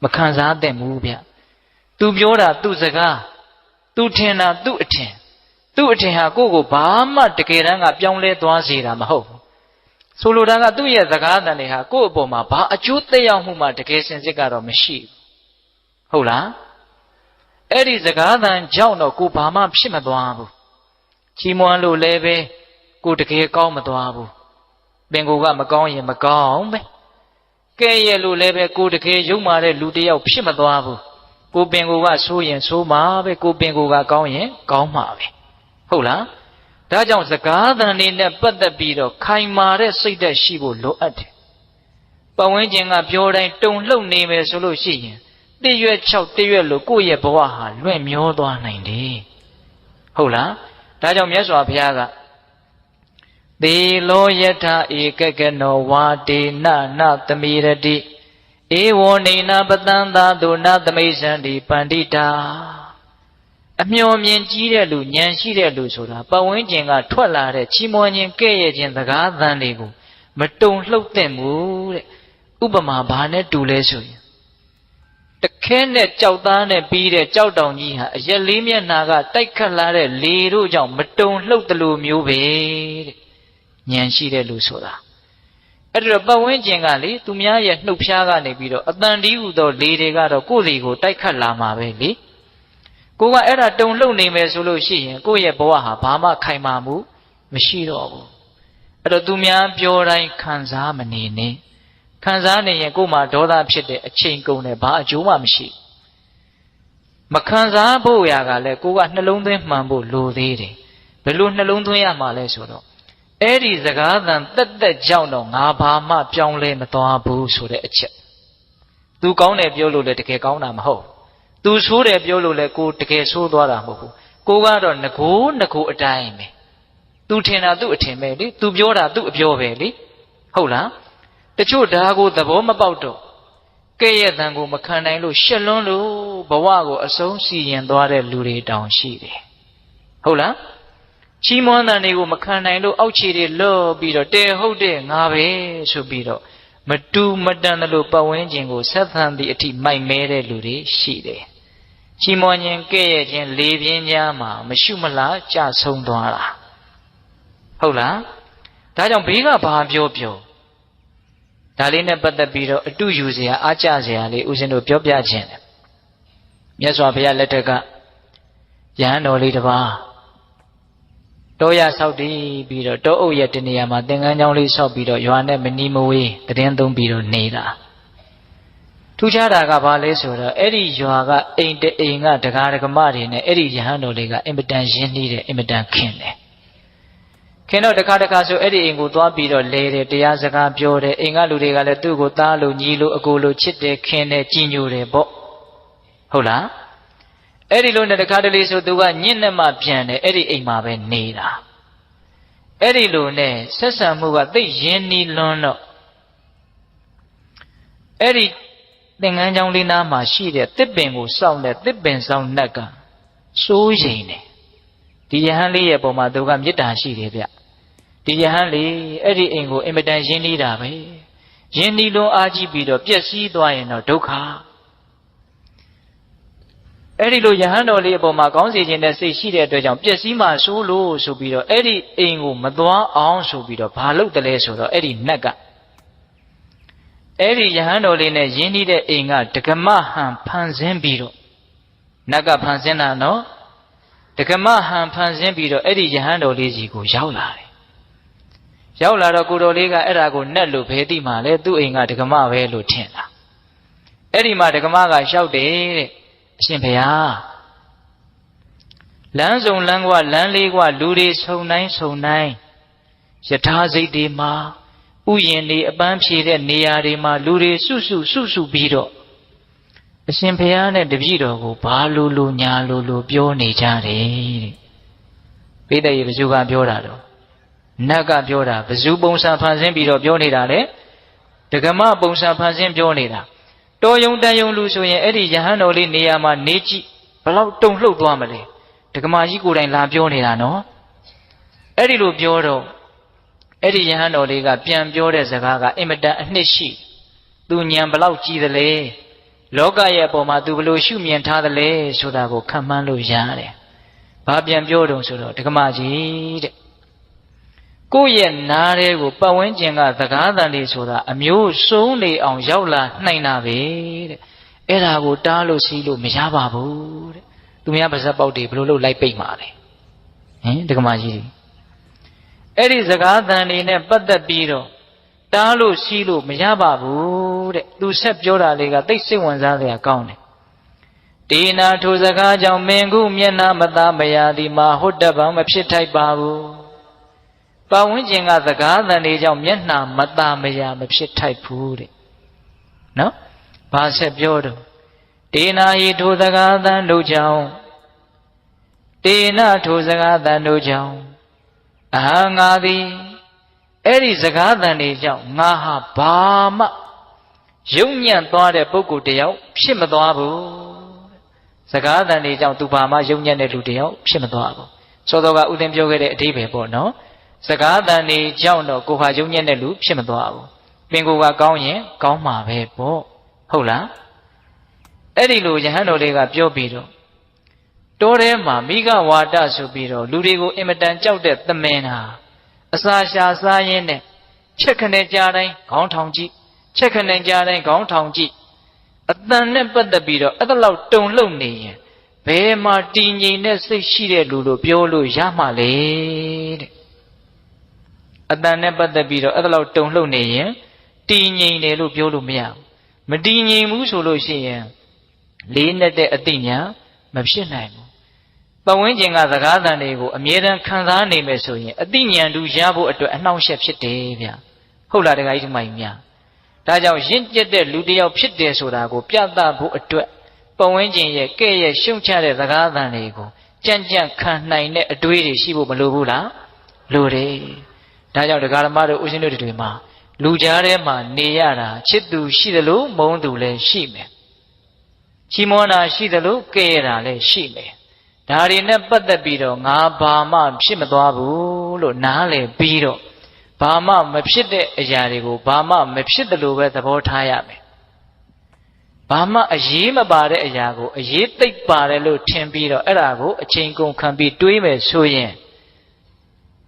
မခံစားသင့်ဘူးဗျသူပြောတာသူ့စကားသူထင်တာသူ့အထင်ဟာကိုဘာမှတကယ်တမ်းကပြောင်းလဲသွားစေတာမဟုတ်ဘူးဆိုလိုတာကသူ့ရဲ့စကားတန်တွေဟာကိုယ့်အပေါ်မှာဘာအကျိုးသက်ရောက်မှုမှတကယ်စင်စစ်ကတော့မရှိဘူးဟုတ်လားအဲ့ဒီစကားတန်ကြောင့်တော့ကိုဘာမှဖြစ်မသွားဘူးချီးမွမ်းလို့လည်းပဲကိုတကယ်ကောင်းမသွားဘူးပင်ကိုကမကောင်းရင်မကောင်းပဲကဲရဲ့လို့လည်းပဲကိုတကယ်ယုံမာတဲ့လူတယောက်ဖြစ်မသွားဘူးကိုပင်ကိုကဆိုးရင်ဆိုးမှာပဲကိုပင်ကိုကကောင်းရင်ကောင်းမှာပဲဟုတ်လားဒါကြောင့်စကားသံတွေနဲ့ပတ်သက်ပြီးတော့ခိုင်မာတဲ့စိတ်ဓာတ်ရှိဖို့လိုအပ်တယ်ပတ်ဝန်းကျင်ကပြောတိုင်းတုံလှုပ်နေမယ်ဆိုလို့ရှိရင်တရွက်6တရွက်လို့ကိုယ့်ရဲ့ဘဝဟာလွင့်မျောသွားနိုင်တယ်ဟုတ်လားဒါကြောင့်မြတ်စွာဘုရားကသေလောယထဧကကနောဝါဒေနနသမိရတိဧဝောနေနပတံသာတုနသမိစံတိပန္တိတာအမျှော်မြင်ကြီးတဲ့လူဉာဏ်ရှိတဲ့လူဆိုတာပတ်ဝန်းကျင်ကထွက်လာတဲ့ချီးမွမ်းခြင်းကဲ့ရဲ့ခြင်းစကားသံတွေကိုမတုံလှုပ်သင့်ဘူးတဲ့ဥပမာဘာနဲ့တူလဲဆိုရင်တခဲနဲ့ကြောက်သားနဲ့ပြီးတဲ့ကြောက်တောင်ကြီးဟာအရက်လေးမျက်နှာကတိုက်ခတ်လာတဲ့လေတို့ကြောင့်မတုံလှုပ်တယ်လို့မျိုးပဲတဲ့ဉာဏ်ရှိတဲ့လူဆိုတာအဲ့တော့ပတ်ဝန်းကျင်ကလေသူများရဲ့နှုတ်ဖျားကနေပြီးတော့အတန်တီးဟူသောလေတွေကတော့ကိုယ်စီကိုတိုက်ခတ်လာမှာပဲလေကိုကအဲ့ဒါတုံလှုပ်နေမယ်ဆိုလို့ရှိရင်ကိုယ့်ရဲ့ဘဝဟာဘာမှခိုင်မာမှုမရှိတော့ဘူးအဲ့တော့သူများပြောတိုင်းခံစားမနေနဲ့ခံစားနေရင်ကိုယ်မှာဒေါသဖြစ်တဲ့အချိန်ကုန်တယ်ဘာအကျိုးမှမရှိမခံစားဖို့ရာကလည်းကိုကနှလုံးသွင်းမှန်ဖို့လိုသေးတယ်ဘယ်လိုနှလုံးသွင်းရမှာလဲဆိုတော့အဲ့ဒီစကားသံတက်ကြောင့်တော့ငါဘာမှပြောင်းလဲမသွားဘူးဆိုတဲ့အချက်သူကောင်းတယ်ပြောလို့လည်းတကယ်ကောင်းတာမဟုတ်သူဆိုးတယ်ပြောလို့လည်းကိုတကယ်ဆိုးသွားတာမဟုတ်ဘူးကိုကတော့ငကိုအတိုင်းပဲသူထင်တာသူ့အထင်ပဲလေသူပြောတာသူ့အပြောပဲလေဟုတ်လားတချို့ဒါကိုသဘောမပေါက်တော့ကဲ့ရဲ့တန်ကိုမခံနိုင်လို့ရှက်လွန်းလို့ဘဝကိုအဆုံးစီရင်သွားတဲ့လူတွေတောင်ရှိတယ်ဟုတ်လားချီးမွမ်းတဲ့တွေကိုမခံနိုင်လို့အောက်ခြေတွေလော့ပြီးတော့တဲဟုတ်တဲ့ငါပဲဆိုပြီးတော့မတူမတန်တယ်လို့ပတ်ဝန်းကျင်ကိုဆက်ဆံသည့်အထိမိုက်မဲတဲ့လူတွေရှိတယ် ချီးမွမ်းခြင်းကဲ့ရဲ့ခြင်းလေပြင်းကြားမှာမရှိမလားကြဆုံးသွားတာဟုတ်လားဒါကြောင့်ဘေးကဘာပြောဒါလေးနဲ့ပတ်သက်ပြီးတော့အတူယူเสียအားကြเสียလေးဦးဇင်းတို့ပြောပြခြင်းတယ်မြတ်စွာဘုရားလက်ထက်ကယဟန်တော်လေးတစ်ပါးတောရဆောက်တည်ပြီးတော့တောအုပ်ရဲ့တနေရာမှာသင်္ကန်းကျောင်းလေးဆောက်ပြီးတော့ရွာနဲ့မနီးမဝေးတည်င်းသုံးပြီးတော့နေတာထူးခြားတာကဘာလဲဆိုတော့အဲ့ဒီရွာကအိမ်တအိမ်ကဒကာဒကမတွေနဲ့အဲ့ဒီယဟန်တော်လေးကအင်မတန်ရင်းနှီးတယ်အင်မတန်ခင်တယ်ခင်တော့တခါဆိုအဲ့ဒီအိမ်ကိုသွားပြီးတော့လဲတယ်တရားစကားပြောတယ်အိမ်ကလူတွေကလည်းသူ့ကိုသားလို့ညီလို့အကိုလို့ချစ်တယ်ခင်တယ်ကြည်ညိုတယ်ပေါ့ဟုတ်လားအဲ့ဒီလိုနဲ့တခါတလေဆိုသူကညင့်နဲ့မှပြန်တယ်အဲ့ဒီအိမ်မှာပဲနေတာအဲ့ဒီလိုနဲ့ဆက်ဆံမှုကသိရင်းနှီးလွန်းတော့အဲ့ဒီသင်္ကန်းကျောင်းလေးနားမှာရှိတဲ့တစ်ပင်ကိုစောင့်တဲ့တစ်ပင်ဆောင်နှက်ကစိုးရိမ်တယ်ဒီယဟန်လေးရဲ့ပုံမှာသူကမေတ္တာရှိတယ်ဗျဒီယဟန်လေးအဲ့ဒီအိမ်ကိုအင်မတန်ရင်းနှီးတာပဲရင်းနှီးလွန်းအားကြီးပြီးတော့ပျက်စီးသွားရင်တော့ဒုက္ခအဲ့ဒီလိုယဟန်တော်လေးအပေါ်မှာကောင်းစေခြင်းနဲ့စိတ်ရှိတဲ့အတွက်ကြောင့်ပျက်စီးမှဆိုးလို့ဆိုပြီးတော့အဲ့ဒီအိမ်ကိုမသွားအောင်ဆိုပြီးတော့ဘာလုပ်တယ်လဲဆိုတော့အဲ့ဒီနက်ကအဲ့ဒီယဟန်တော်လေးနဲ့ယင်းနှီးတဲ့အိမ်ကဒကမဟန်ဖန်ဆင်းပြီးတော့နက်ကဖန်ဆင်းတာနော်ဒကမဟန်ဖန်ဆင်းပြီးတော့အဲ့ဒီယဟန်တော်လေးကြီးကိုရောက်လာတယ်ရောက်လာတော့ကိုတော်လေးကအဲ့ဒါကိုနက်လို့ဘယ်တိမှလဲသူ့အိမ်ကဒကမပဲလို့ထင်တာအဲ့ဒီမှာဒကမကလျှောက်တယ်တဲ့အရှင်ဘုရားလမ်းစုံလမ်းကွာလမ်းလေးကွာလူတွေဆုံတိုင်းယထာစိတ်တွေမှာဥယျင်တွေအပန်းဖြေတဲ့နေရာတွေမှာလူတွေစုပြီးတော့အရှင်ဘုရားနဲ့တပည့်တော်ကိုဘာလို့ညာလို့ပြောနေကြတယ်တဲ့ပိဋကရေဘယ်သူကပြောတာတော့နတ်ကပြောတာဘယ်သူပုံစံဖန်ဆင်းပြီးတော့ပြောနေတာလဲဒကမပုံစံဖန်ဆင်းပြောနေတာတော်ယုံတန်ယုံလူဆိုရင်အဲ့ဒီယဟန်တော်လေးနေရာမှာနေကြည့်ဘလောက်တုန်လှုပ်သွားမလဲဒကမကြီးကိုယ်တိုင်လာပြောနေတာနော်အဲ့ဒီလိုပြောတော့အဲ့ဒီယဟန်တော်လေးကပြန်ပြောတဲ့စကားကအင်မတန်အနှစ်ရှိသူဉာဏ်ဘလောက်ကြီးသလဲလောကရဲ့အပေါ်မှာသူဘလို့ရှုမြင်ထားသလဲဆိုတာကိုခံမှန်းလို့ရတယ်ဘာပြန်ပြောတုံဆိုတော့ဒကမကြီးတဲ့ကိုယ့်ရဲ့နားတဲ့ကိုပတ်ဝန်းကျင်ကသကားတန်လေးဆိုတာအမျိုးစုံနေအောင်ရောက်လာနိုင်တာပဲတဲ့အဲ့ဒါကိုတားလို့စီးလို့မရပါဘူးတဲ့သူများပါဇက်ပေါက်တွေဘလို့လို့လိုက်ပိတ်မှာလဲဒကမကြီးအဲ့ဒီစကားတန်လေးနဲ့ပတ်သက်ပြီးတော့တားလို့စီးလို့မရပါဘူးတဲ့သူဆက်ပြောတာလေးကသိစိတ်ဝင်စားစရာကောင်းတယ်တေနာထိုစကားကြောင့်မင်းခုမျက်နှာမသားမရသည်မှာဟုတ်တပံမဖြစ်ထိုက်ပါဘူးပတ်ဝန်းကျင်ကစကားတန်လေးကြောင့်မျက်နှာမသားမရမဖြစ်ထိုက်ဘူးတဲ့နော်ဘာဆက်ပြောတော့တေနာဟိထိုစကားတန်တို့ကြောင့်တေနာထိုစကားတန်တို့ကြောင့်အဟံငါသည်အဲ့ဒီစကားတန်တွေကြောင့်ငါဟာဘာမှယုံညံ့သွားတဲ့ပုဂ္ဂိုလ်တယောက်ဖြစ်မသွားဘူးစကားတန်တွေကြောင့်သူဘာမှယုံညံ့တဲ့လူတယောက်ဖြစ်မသွားဘူးစောစောကဥဒင်းပြောခဲ့တဲ့အဓိပ္ပာယ်ပေါ့နော်စကားတန်တွေကြောင့်တော့ကိုဟာယုံညံ့တဲ့လူဖြစ်မသွားဘူးပင်ကိုယ်ကကောင်းရင်ကောင်းမှာပဲပေါ့ဟုတ်လားအဲ့ဒီလိုယဟန်တော်လေးကပြောပြီးတော့တောထဲမှာမိဂဝါဒဆိုပြီးတော့လူတွေကိုအင်မတန်ကြောက်တဲ့သမင်ဟာအစာရှာစားရင်းနဲ့ချက်ခနဲ့ကြားတိုင်းခေါင်းထောင်ကြည့်ချက်ခနဲ့ကြားတိုင်းခေါင်းထောင်ကြည့်အတန်နဲ့ပတ်သက်ပြီးတော့အဲ့ဒါလောက်တုန်လှုပ်နေရင်ဘယ်မှာတည်ငြိမ်တဲ့စိတ်ရှိတဲ့လူလို့ပြောလို့ရမှာလေတဲ့အတန်နဲ့ပတ်သက်ပြီးတော့အဲ့ဒါလောက်တုန်လှုပ်နေရင်တည်ငြိမ်တယ်လို့ပြောလို့မရဘူးမတည်ငြိမ်ဘူးဆိုလို့ရှိရင်လေးနဲ့တဲ့အသိဉာဏ်မဖြစ်နိုင်ဘူးပတ်ဝန်းကျင်ကစကားသံတွေကိုအမြဲတမ်းခံစားနေမယ်ဆိုရင်အသိဉာဏ်တူရဖို့အတွက်အနှောင့်အယှက်ဖြစ်တယ်ဗျဟုတ်လားတခါကြီးဒီမိုင်းများဒါကြောင့်ရင့်ကျက်တဲ့လူတစ်ယောက်ဖြစ်တယ်ဆိုတာကိုပြသဖို့အတွက်ပတ်ဝန်းကျင်ရဲ့ကဲ့ရဲ့ရှုံချတဲ့စကားသံတွေကိုကြံ့ကြံ့ခံနိုင်တဲ့အတွေးတွေရှိဖို့မလိုဘူးလားလိုတယ်ဒါကြောင့်ဒကာဓမ္မတို့ဦးဇင်းတို့တွေမှာလူကြားထဲမှာနေရတာချစ်သူရှိသလိုမုန်းသူလည်းရှိမယ်ချီးမွမ်းတာရှိသလိုကဲ့ရတာလည်းရှိမယ်ဒါတွေနဲ့ပတ်သက်ပြီးတော့ငါဘာမှဖြစ်မသွားဘူးလို့နားလည်ပြီးတော့ဘာမှမဖြစ်တဲ့အရာတွေကိုဘာမှမဖြစ်တယ်လို့ပဲသဘောထားရမယ် ဘာမှအရေးမပါတဲ့အရာကိုအရေးသိပ်ပါတယ်လို့ထင်ပြီးတော့အဲ့ဒါကိုအချိန်ကုန်ခံပြီးတွေးမယ်ဆိုရင်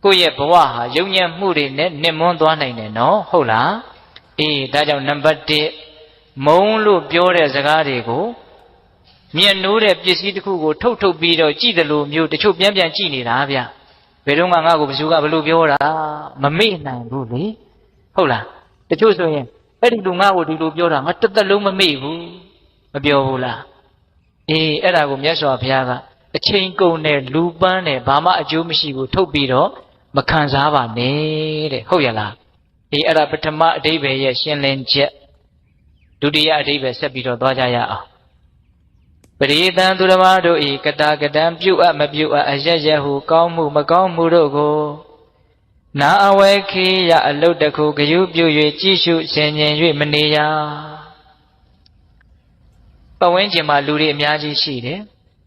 ကိုယ့်ရဲ့ဘဝဟာယုံညံ့မှုတွေနဲ့နစ်မွန်းသွားနိုင်တယ်နော်ဟုတ်လားအေးဒါကြောင့်နံပါတ်1မုန်းလို့ပြောတဲ့စကားတွေကိုမြင်နိုးတဲ့ပစ္စည်းတစ်ခုကိုထုတ်ပြီးတော့ကြည့်တယ်လို့မျိုးတချို့ပြန်ကြည့်နေတာဗျဘယ်တော့မှငါ့ကိုဘယ်သူကဘလို့ပြောတာမမေ့နိုင်ဘူးလေဟုတ်လားတချို့ဆိုရင်အဲ့ဒီလူငါ့ကိုဒီလိုပြောတာငါတစ်သက်လုံးမမေ့ဘူးမပြောဘူးလားအေးအဲ့ဒါကိုမြတ်စွာဘုရားကအချိန်ကုန်တဲ့လူပန်းနဲ့ဘာမှအကျိုးမရှိဘူးထုတ်ပြီးတော့မခံစားပါနဲ့တဲ့ဟုတ်ရလားအေးအဲ့ဒါပထမအဓိပ္ပာယ်ရဲ့ရှင်းလင်းချက်ဒုတိယအဓိပ္ပာယ်ဆက်ပြီးတော့သွားကြရအောင်ပရိသံသူဓမ္မတို့ဤကတာကတံပြုအပ်မပြုအပ်အရရဟုကောင်းမှုမကောင်းမှုတို့ကိုနာအဝဲခေယအလုတ်တခုဂယုပြု၍ကြည့်ရှုဆင်ခြင်၍မနေရပဝင်းကျင်မှာလူတွေအများကြီးရှိတယ်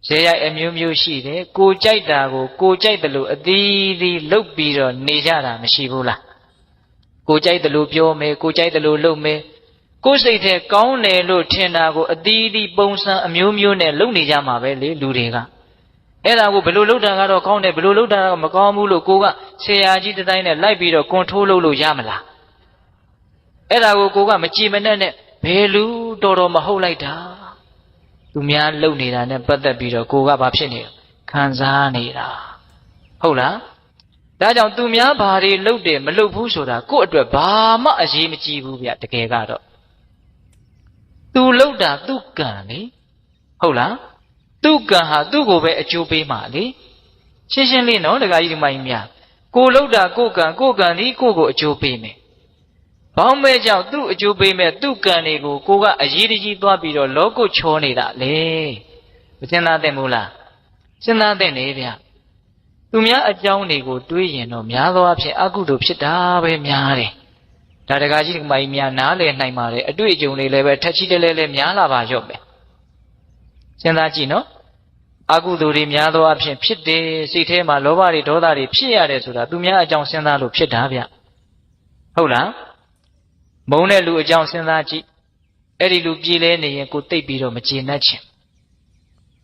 ဇေယျအမျိုးမျိုးရှိတယ်ကိုကြိုက်တာကိုကိုကြိုက်တယ်လို့အသီးသီးလုပ်ပြီးတော့နေကြတာမရှိဘူးလားကိုကြိုက်တယ်လို့ပြောမယ်ကိုကြိုက်တယ်လို့လုပ်မယ်ကိုယ်စိတ်ထဲကောင်းတယ်လို့ထင်တာကိုအသီးသီးပုံစံအမျိုးမျိုးနဲ့လုပ်နေကြမှာပဲလေလူတွေကအဲ့ဒါကိုဘယ်လိုလုပ်တာကတော့ကောင်းတယ်ဘယ်လိုလုပ်တာကမကောင်းဘူးလို့ကိုကဆရာကြီးတစ်တိုင်းနဲ့လိုက်ပြီးတော့ကွန်ထရိုးလုပ်လို့ရမလားအဲ့ဒါကိုကိုကမကြည်မနဲ့ဘယ်လူတော်တော်မဟုတ်လိုက်တာသူများလုပ်နေတာနဲ့ပတ်သက်ပြီးတော့ကိုကဘာဖြစ်နေလဲခံစားနေတာဟုတ်လားဒါကြောင့်သူများဘာတွေလုပ်တယ်မလုပ်ဘူးဆိုတာကိုယ့်အတွက်ဘာမှအရေးမကြီးဘူးဗျတကယ်ကတော့သူလုပ်တာသူကံလေဟုတ်လားသူကံဟာသူ့ကိုပဲအကျိုးပေးမှာလေရှင်းရှင်းလေးနော်ဒကာကြီးဒီမကြီးများကိုလုပ်တာကိုကံဒီကိုကိုအကျိုးပေးမယ်ဘောင်းမဲ့ကြောင့်သူ့အကျိုးပေးမဲ့သူ့ကံတွေကိုကိုကအရေးတကြီးသွားပြီးတော့လောကုတ်ချောနေတာလေမစဉ်းစားသင့်ဘူးလားစဉ်းစားသင့်နေဗျသူများအကြောင်းတွေကိုတွေးရင်တော့များသောအားဖြင့်အကုသိုလ်ဖြစ်တာပဲများတယ်ဒါတကာကြီးဒီမကြီးများနားလည်နိုင်ပါတယ်အတွေ့အကြုံတွေလည်းပဲထက်ချီတလဲလဲများလာပါရော့ပဲစဉ်းစားကြည့်နော်အကုသိုလ်တွေများသောအားဖြင့်ဖြစ်တယ်စိတ်ထဲမှာလောဘတွေဒေါသတွေဖြစ်ရတယ်ဆိုတာသူများအကြောင်းစဉ်းစားလို့ဖြစ်တာဗျဟုတ်လားမုန်းတဲ့လူအကြောင်းစဉ်းစားကြည့်အဲ့ဒီလူပြေးလဲနေရင်ကိုသိပ်ပြီးတော့မကျေနပ်ချင်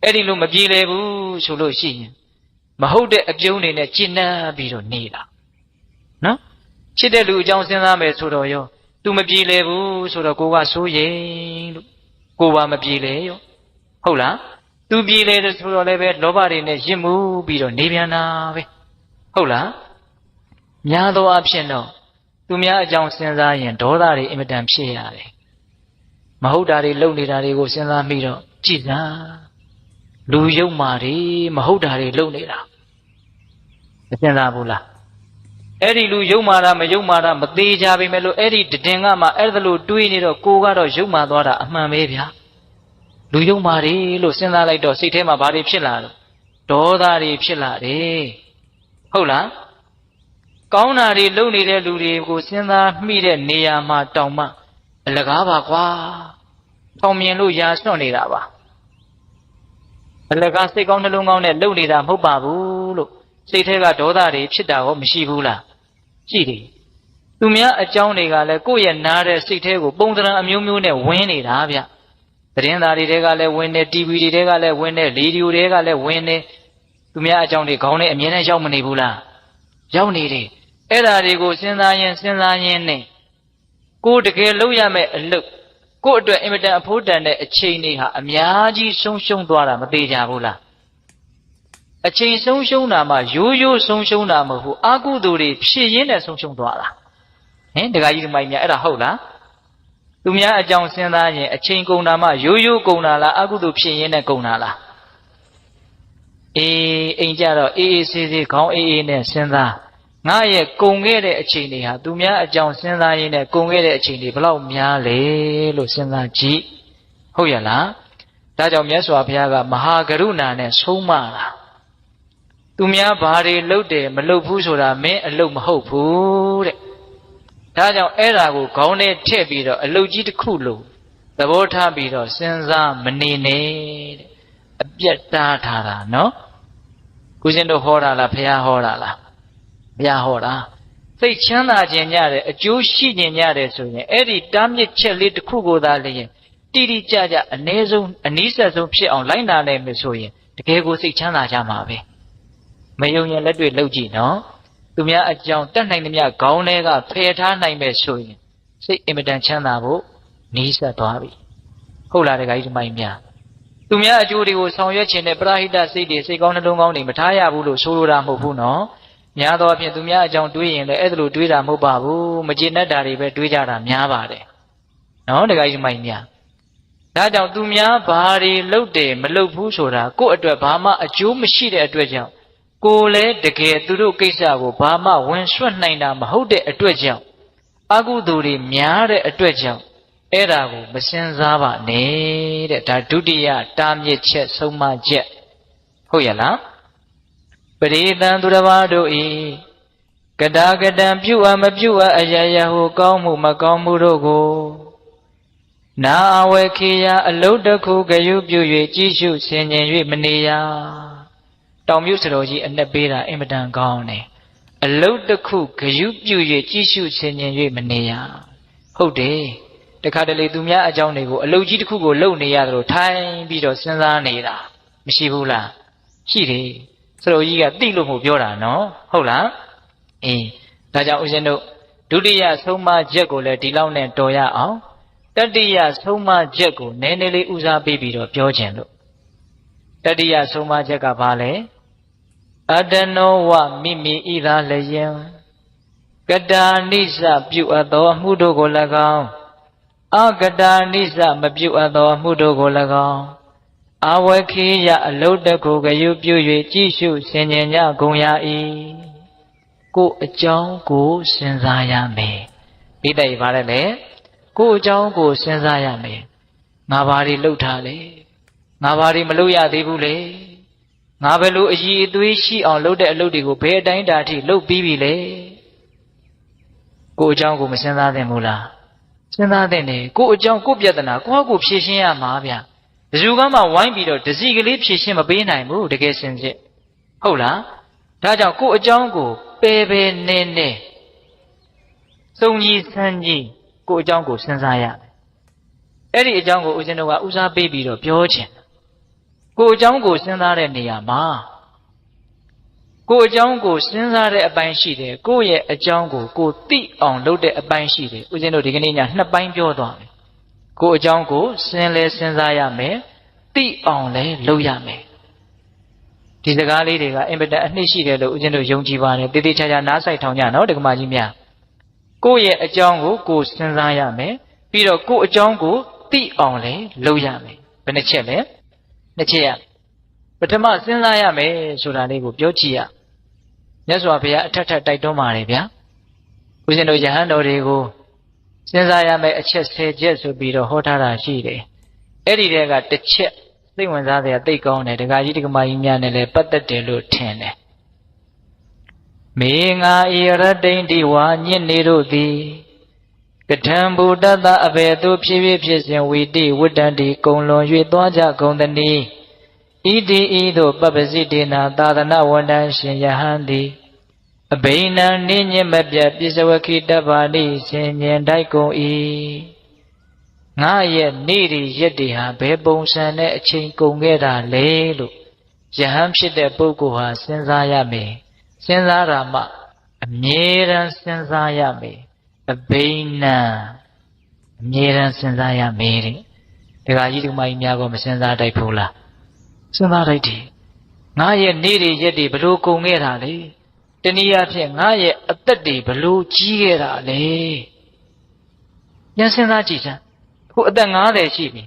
အဲ့ဒီလူမပြေးလဲဘူးဆိုလို့ရှိရင်မဟုတ်တဲ့အပြုံးတွေနဲ့ကျေနပ်ပြီးတော့နေတာနော်ချစ်တဲ့လူအကြောင်းစဉ်းစားမယ်ဆိုတော့ရောသူမပြေးလဲဘူးဆိုတော့ကိုကစိုးရင်လို့ကိုပါမပြေးလဲရောဟုတ်လားသူပြေးလဲဆိုတော့လည်းပဲလောဘတွေနဲ့ရစ်မှုပြီးတော့နေပြန်တာပဲဟုတ်လားများသောအားဖြင့်တော့သူများအကြောင်းစဉ်းစားရင်ဒေါသတွေအင်မတန်ဖြစ်ရတယ်မဟုတ်တာတွေလုပ်နေတာတွေကိုစဉ်းစားမိတော့ကြည်စားလူယုံမာတွေမဟုတ်တာတွေလုပ်နေတာမစဉ်းစားဘူးလားအဲ့ဒီလူယုံမာတာမယုံမာတာမသေးကြပေမဲ့လို့အဲ့ဒီတည်ငါမှအဲ့ဒါလို့တွေးနေတော့ကိုကတော့ယုံမာသွားတာအမှန်ပဲဗျာလူယုံမာတွေလို့စဉ်းစားလိုက်တော့စိတ်ထဲမှာဘာတွေဖြစ်လာလဲဒေါသတွေဖြစ်လာတယ်ဟုတ်လားကောင်းတာတွေလုပ်နေတဲ့လူတွေကိုစဉ်းစားမိတဲ့နေရာမှာတောင်မှအလကားပါကွာထောင်မြင်လို့ရာစွန့်နေတာပါအလကားစိတ်ကောင်းနှလုံးကောင်းနဲ့လုပ်နေတာမဟုတ်ပါဘူးလို့စိတ်ထဲကဒေါသတွေဖြစ်တာရောမရှိဘူးလားရှိတယ်သူများအကြောင်းတွေကလည်းကိုယ့်ရဲ့နားတဲ့စိတ်ထဲကိုပုံစံအမျိုးမျိုးနဲ့ဝင်နေတာဗျသတင်းသားတွေကလည်းဝင်နေ TV တွေကလည်းဝင်နေရေဒီယိုတွေကလည်းဝင်နေသူများအကြောင်းတွေခေါင်းနဲ့အမြဲတမ်းရောက်မနေဘူးလားရောက်နေတယ်အဲ့ဓာတွေကိုစဉ်းစားရင်နဲ့ကိုတကယ်လုပ်ရမယ့်အလုပ်ကိုအတွက်အင်မတန်အဖို့တန်တဲ့အချိန်တွေဟာအများကြီးဆုံးရှုံးသွားတာမသေးကြဘူးလားအချိန်ဆုံးရှုံးတာမှရိုးဆုံးရှုံးတာမဟုတ်ဘူးအကုသိုလ်တွေဖြစ်ရင်းနဲ့ဆုံးရှုံးသွားတာဟင်ဒကာကြီးဒီမိုင်းများအဲ့ဒါဟုတ်လားသူများအကြောင်းစဉ်းစားရင်အချိန်ကုန်တာမှရိုးကုန်တာလားအကုသိုလ်ဖြစ်ရင်းနဲ့ကုန်တာလားအိမ်ကြတော့အေးဆေးခေါင်းအေးနဲ့စဉ်းစားငါရဲ့ကုန်ခဲ့တဲ့အချိန်တွေဟာသူများအကြောင်းစဉ်းစားရင်းနဲ့ကုန်ခဲ့တဲ့အချိန်တွေဘလောက်များလဲလို့စဉ်းစားကြည့်ဟုတ်ရလားဒါကြောင့်မြတ်စွာဘုရားကမဟာကရုဏာနဲ့ဆုံးမတာသူများဘာတွေလုပ်တယ်မလုပ်ဘူးဆိုတာမင်းအလုပ်မဟုတ်ဘူးတဲ့ဒါကြောင့်အဲ့ဒါကိုခေါင်းထဲထည့်ပြီးတော့အလုပ်ကြီးတစ်ခုလို့သဘောထားပြီးတော့စဉ်းစားမနေနဲ့တဲ့အပြတ်တားထားတာနော်ကိုရှင်တို့ဟောတာလားဘုရားဟောတာလားဘုရားဟောတာစိတ်ချမ်းသာခြင်းညတဲ့အကျိုးရှိခြင်းညတဲ့ဆိုရင်အဲ့ဒီတားမြစ်ချက်လေးတစ်ခုကိုသာလျင် တိတိကျကျအနည်းဆုံးအနည်းဆက်ဆုံးဖြစ်အောင်လိုက်နာနိုင်မယ်ဆိုရင်တကယ်ကိုစိတ်ချမ်းသာကြမှာပဲမယုံရင်လက်တွေ့လုပ်ကြည့်နော်သူများအကြောင်းတတ်နိုင်သမျှခေါင်းထဲကဖယ်ထားနိုင်မယ်ဆိုရင်စိတ်အင်မတန်ချမ်းသာဖို့နီးစပ်သွားပြီဟုတ်လားတခါကြီးဒီမိုင်းများသူများအကျိုးတွေကိုဆောင်ရွက်ခြင်းနဲ့ပရဟိတစိတ်တွေစိတ်ကောင်းနှလုံးကောင်းတွေမထားရဘူးလို့ဆိုလိုတာမဟုတ်ဘူးနော်များသောအားဖြင့်သူများအကြောင်းတွေးရင်လည်းအဲ့ဒါလိုတွေးတာမဟုတ်ပါဘူးမကျေနပ်တာတွေပဲတွေးကြတာများပါတယ်နော်တခါကြီးဒီမိုင်းများဒါကြောင့်သူများဘာတွေလုပ်တယ်မလုပ်ဘူးဆိုတာကိုယ့်အတွက်ဘာမှအကျိုးမရှိတဲ့အတွက်ကြောင့်ကိုယ်လည်းတကယ်သူတို့ကိစ္စကိုဘာမှဝင်ဆွတ်နိုင်တာမဟုတ်တဲ့အတွက်ကြောင့်အကုသိုလ်တွေများတဲ့အတွက်ကြောင့်အဲ့ဒါကိုမစင်စားပါနဲ့တဲ့ဒါဒုတိယတားမြစ်ချက်ဆုံးမချက်ဟုတ်ရဲ့လားပရိသံသူတစ်ပါးတို့ဤကတာကတံပြုအပ်မပြုအပ်အယယဟုကောင်းမှုမကောင်းမှုတို့ကိုနာအဝေခေယအလုတ်တစ်ခုဂယုပြု၍ကြည်ရှုဆင်ခြင်၍မနေရတောင်မြုပ်စတော်ကြီးအနှက်ပေးတာအင်မတန်ကောင်းတယ်အလုတ်တစ်ခုဂယုပြု၍ကြည်ရှုဆင်ခြင်၍မနေရဟုတ်တယ်တခါတလေသူများအကြောင်းတွေကိုအလုတ်ကြီးတစ်ခုကိုလုပ်နေရတယ်လို့ထိုင်ပြီးတော့စဉ်းစားနေတာမရှိဘူးလားရှိတယ်စတော်ကြီးကသိလို့မို့ပြောတာနော်ဟုတ်လားအေးဒါကြောင့်ဦးဇင်းတို့ဒုတိယဆုံးမချက်ကိုလည်းဒီလောက်နဲ့တော်ရအောင်တတိယဆုံးမချက်ကိုနည်းနည်းလေးဦးစားပေးပြီးတော့ပြောခြင်းလို့တတိယဆုံးမချက်ကဘာလဲအတ္တနောဝမိမိဣသာလယံကတာနိစ္စပြုအပ်သောအမှုတို့ကို၎င်းအကတာနိစ္စမပြုအပ်သောအမှုတို့ကို၎င်းအဝခေယအလုတ်တခုဂယုပြု၍ကြည်ရှုဆင်ခြင်ကြကုန်ရ၏ကိုယ်အကြောင်းကိုစဉ်းစားရမယ်ပြီးတဲ့ဘာလဲလဲကိုယ်အကြောင်းကိုစဉ်းစားရမယ်ငါဘာတွေလုပ်ထားလဲငါဘာတွေမလုပ်ရသေးဘူးလေငါဘယ်လိုအည်အသွေးရှိအောင်လုပ်တဲ့အလုပ်တွေကိုဘယ်အတိုင်းတာထိလုပ်ပြီးပြီလေကိုယ်အကြောင်းကိုမစဉ်းစားသင့်ဘူးလားစဉ်းစားသင့်တယ်ကိုယ်အကြောင်းကိုယ်ပြဿနာကိုယ့်ကိုဖြေရှင်းရမှာဗျတစုကမှဝိုင်းပြီးတော့တစီကလေးဖြေရှင်းမပေးနိုင်ဘူးတကယ်စင်စစ်ဟုတ်လားဒါကြောင့်ကိုယ်အကြောင်းကိုပယ်ပယ်နေနေစုံကြီးဆန်းကြီးကိုယ်အကြောင်းကိုစဉ်းစားရမယ်အဲ့ဒီအကြောင်းကိုဦးဇင်းတို့ကဦးစားပေးပြီးတော့ပြောခြင်းကိုယ်အကြောင်းကိုစဉ်းစားတဲ့နေရာမှာကိုယ်အကြောင်းကိုစဉ်းစားတဲ့အပိုင်းရှိတယ်ကိုယ့်ရဲ့အကြောင်းကိုကိုယ်သိအောင်လုပ်တဲ့အပိုင်းရှိတယ်ဦးဇင်းတို့ဒီကနေ့ညနှစ်ပိုင်းပြောသွားမယ်ကိုယ်အကြောင်းကိုစဉ်းစားရမယ်သိအောင်လည်းလုပ်ရမယ်ဒီစကားလေးတွေကအင်မတန်အနှစ်ရှိတယ်လို့ဦးဇင်းတို့ယုံကြည်ပါတယ်တည်တည်ချာချာနားဆိုင်ထောင်ကြနော်ဒကမာကြီးများကိုယ့်ရဲ့အကြောင်းကိုကိုယ်စဉ်းစားရမယ်ပြီးတော့ကိုယ့်အကြောင်းကိုသိအောင်လည်းလုပ်ရမယ်ဘယ်နှချက်လဲနှစ်ချက်ရပထမစဉ်းစားရမယ်ဆိုတာလေးကိုပြောကြည့်ရမြတ်စွာဘုရားအထက်ထက်တိုက်တွန်းပါတယ်ဗျာဦးဇင်းတို့ယဟန်တော်တွေကိုစဉ်းစားရမယ်အချက်10ချက်ဆိုပြီးတော့ဟောထားတာရှိတယ်အဲ့ဒီတဲကတစ်ချက်သိဝင်စားစရာသိကောင်းတယ်ဒကာကြီးဒကမကြီးများနဲ့လည်းပတ်သက်တယ်လို့ထင်တယ်မေငါဤရတိန်တိဝါညစ်နေတို့သည်ကထံဘူတတအဘေသူဖြစ်ဖြစ်စဉ်ဝီတိဝတ္တန္တိကုံလွန်၍သွားကြကုန်သနည်းဣတိဤသို့ပပ္ပစိတေနာသာသနာဝန္တန်ရှင်ယဟန်သည်အဘိနံနိညမပြတ်ပိစဝခိတဗ္ဗာနိဆင်ញင်တိုက်ကုန်၏ငါရဲ့နေ့ဒီရက်တွေဟာဘယ်ပုံစံနဲ့အချိန်ကုန်ခဲ့တာလဲလို့ယဟန်ဖြစ်တဲ့ပုဂ္ဂိုလ်ဟာစဉ်းစားရမယ်စဉ်းစားတာမှအမြဲတမ်းစဉ်းစားရမယ်အဘိနံအမြဲတမ်းစဉ်းစားရမယ်တဲ့ဒကာကြီးဒကာမကြီးများကမစဉ်းစားတတ်ဘူးလားစဉ်းစားတတ်တယ်ငါရဲ့နေ့တွေရက်တွေဘလို့ကုန်ခဲ့တာလဲတနည်းအားဖြင့်ငါရဲ့အသက်တွေဘလို့ကြီးခဲ့တာလဲပြန်စဉ်းစားကြည့်စမ်းခုအသက်90ရှိပြီ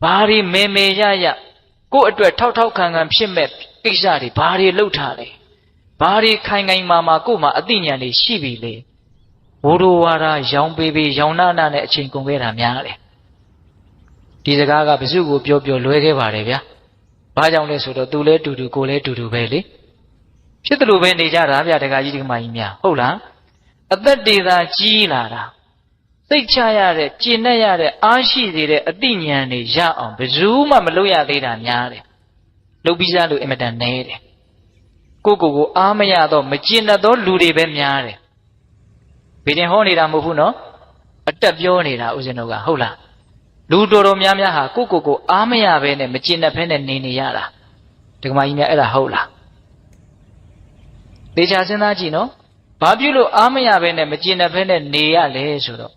ဘာတွေမေမေရရကိုယ့်အတွက်ထောက်ထောက်ခံခံဖြစ်မဲ့ကိစ္စတွေဘာတွေလုပ်ထားလဲဘာတွေခိုင်ခိုင်မာမာကို့မှာအသိဉာဏ်တွေရှိပြီလေဘိုးတော်ဝါဒရောင်ပေပေရောင်နာနာနဲ့အချိန်ကုန်ခဲ့တာများတယ်ဒီစကားကဘယ်သူကိုပြောလွဲခဲ့ပါတယ်ဗျာဘာကြောင့်လဲဆိုတော့သူလဲတူတူကိုလဲတူတူပဲလေဖြစ်တယ်လို့ပဲနေကြတာဗျာတခါကြီးဒီကမကြီးများဟုတ်လားအသက်တွေသာကြီးလာတာစိတ်ချရတဲ့ကျင့်တတ်ရတဲ့အားရှိသေးတဲ့အသိဉာဏ်တွေရအောင်ဘယ်သူမှမလုပ်ရသေးတာများတယ်လုပ်ပြီးသားလို့အင်မတန်နေတယ်ကိုအားမရတော့မကျင့်တတ်သောလူတွေပဲများတယ်ဘယ်တင်ဟောနေတာမဟုတ်ဘူးနော်အတက်ပြောနေတာဦးဇင်းတို့ကဟုတ်လား လူတော်တော်များများဟာကိုအားမရဘဲနဲ့မကျင်တဲ့ဖဲနဲ့နေရတာဒကမာကြီးများအဲ့ဒါဟုတ်လားသေချာစဉ်းစားကြည့်နော်ဘာဖြစ်လို့အားမရဘဲနဲ့မကျင်တဲ့ဖဲနဲ့နေရလဲဆိုတော့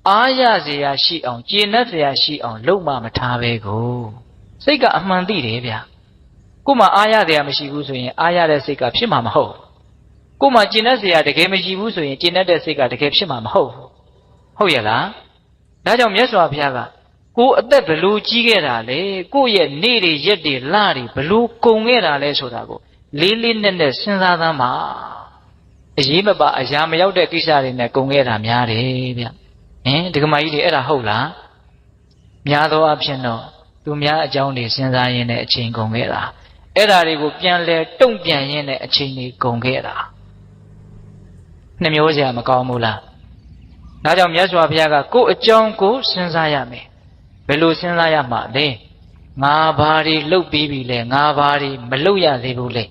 အားရเสียရှိအောင်ကျင်တဲ့เสียရှိအောင်လုံးမမထားပဲကိုစိတ်ကအမှန်သိတယ်ဗျာကို့မှာအားရเสียမရှိဘူးဆိုရင်အားရတဲ့စိတ်ကဖြစ်မှာမဟုတ်ကို့မှာကျင်တဲ့เสียတကယ်မရှိဘူးဆိုရင်ကျင်တဲ့စိတ်ကတကယ်ဖြစ်မှာမဟုတ်ဟုတ်ရဲ့လားဒါကြောင့်မြတ်စွာဘုရားကကိုအသက်ဘလို့ကြီးခဲ့တာလေကိုရဲ့နေ့တွေရက်တွေလတွေဘလို့ကုန်ခဲ့တာလဲဆိုတာကိုလေးလေးနက်နက်စဉ်းစားသမ်းပါအရေးမပါအရာမရောက်တဲ့ကိစ္စတွေနဲ့ကုန်ခဲ့တာများတယ်ဗျဒကမာကြီးတွေအဲ့ဒါဟုတ်လားများသောအားဖြင့်တော့သူများအကြောင်းတွေစဉ်းစားရင်းနဲ့အချိန်ကုန်ခဲ့တာအဲ့ဒါတွေကိုပြန်လဲတုံ့ပြန်ရင်းနဲ့အချိန်တွေကုန်ခဲ့တာနှမျိုးစရာမကောင်းဘူးလားဒါကြောင့်မြတ်စွာဘုရားကကိုယ်အကြောင်းကိုစဉ်းစားရမယ်ဘယ်လိုစဉ်းစားရမှာလဲငါဘာတွေလှုပ်ပြီးပြီလဲငါဘာတွေမလှုပ်ရသေးဘူးလဲ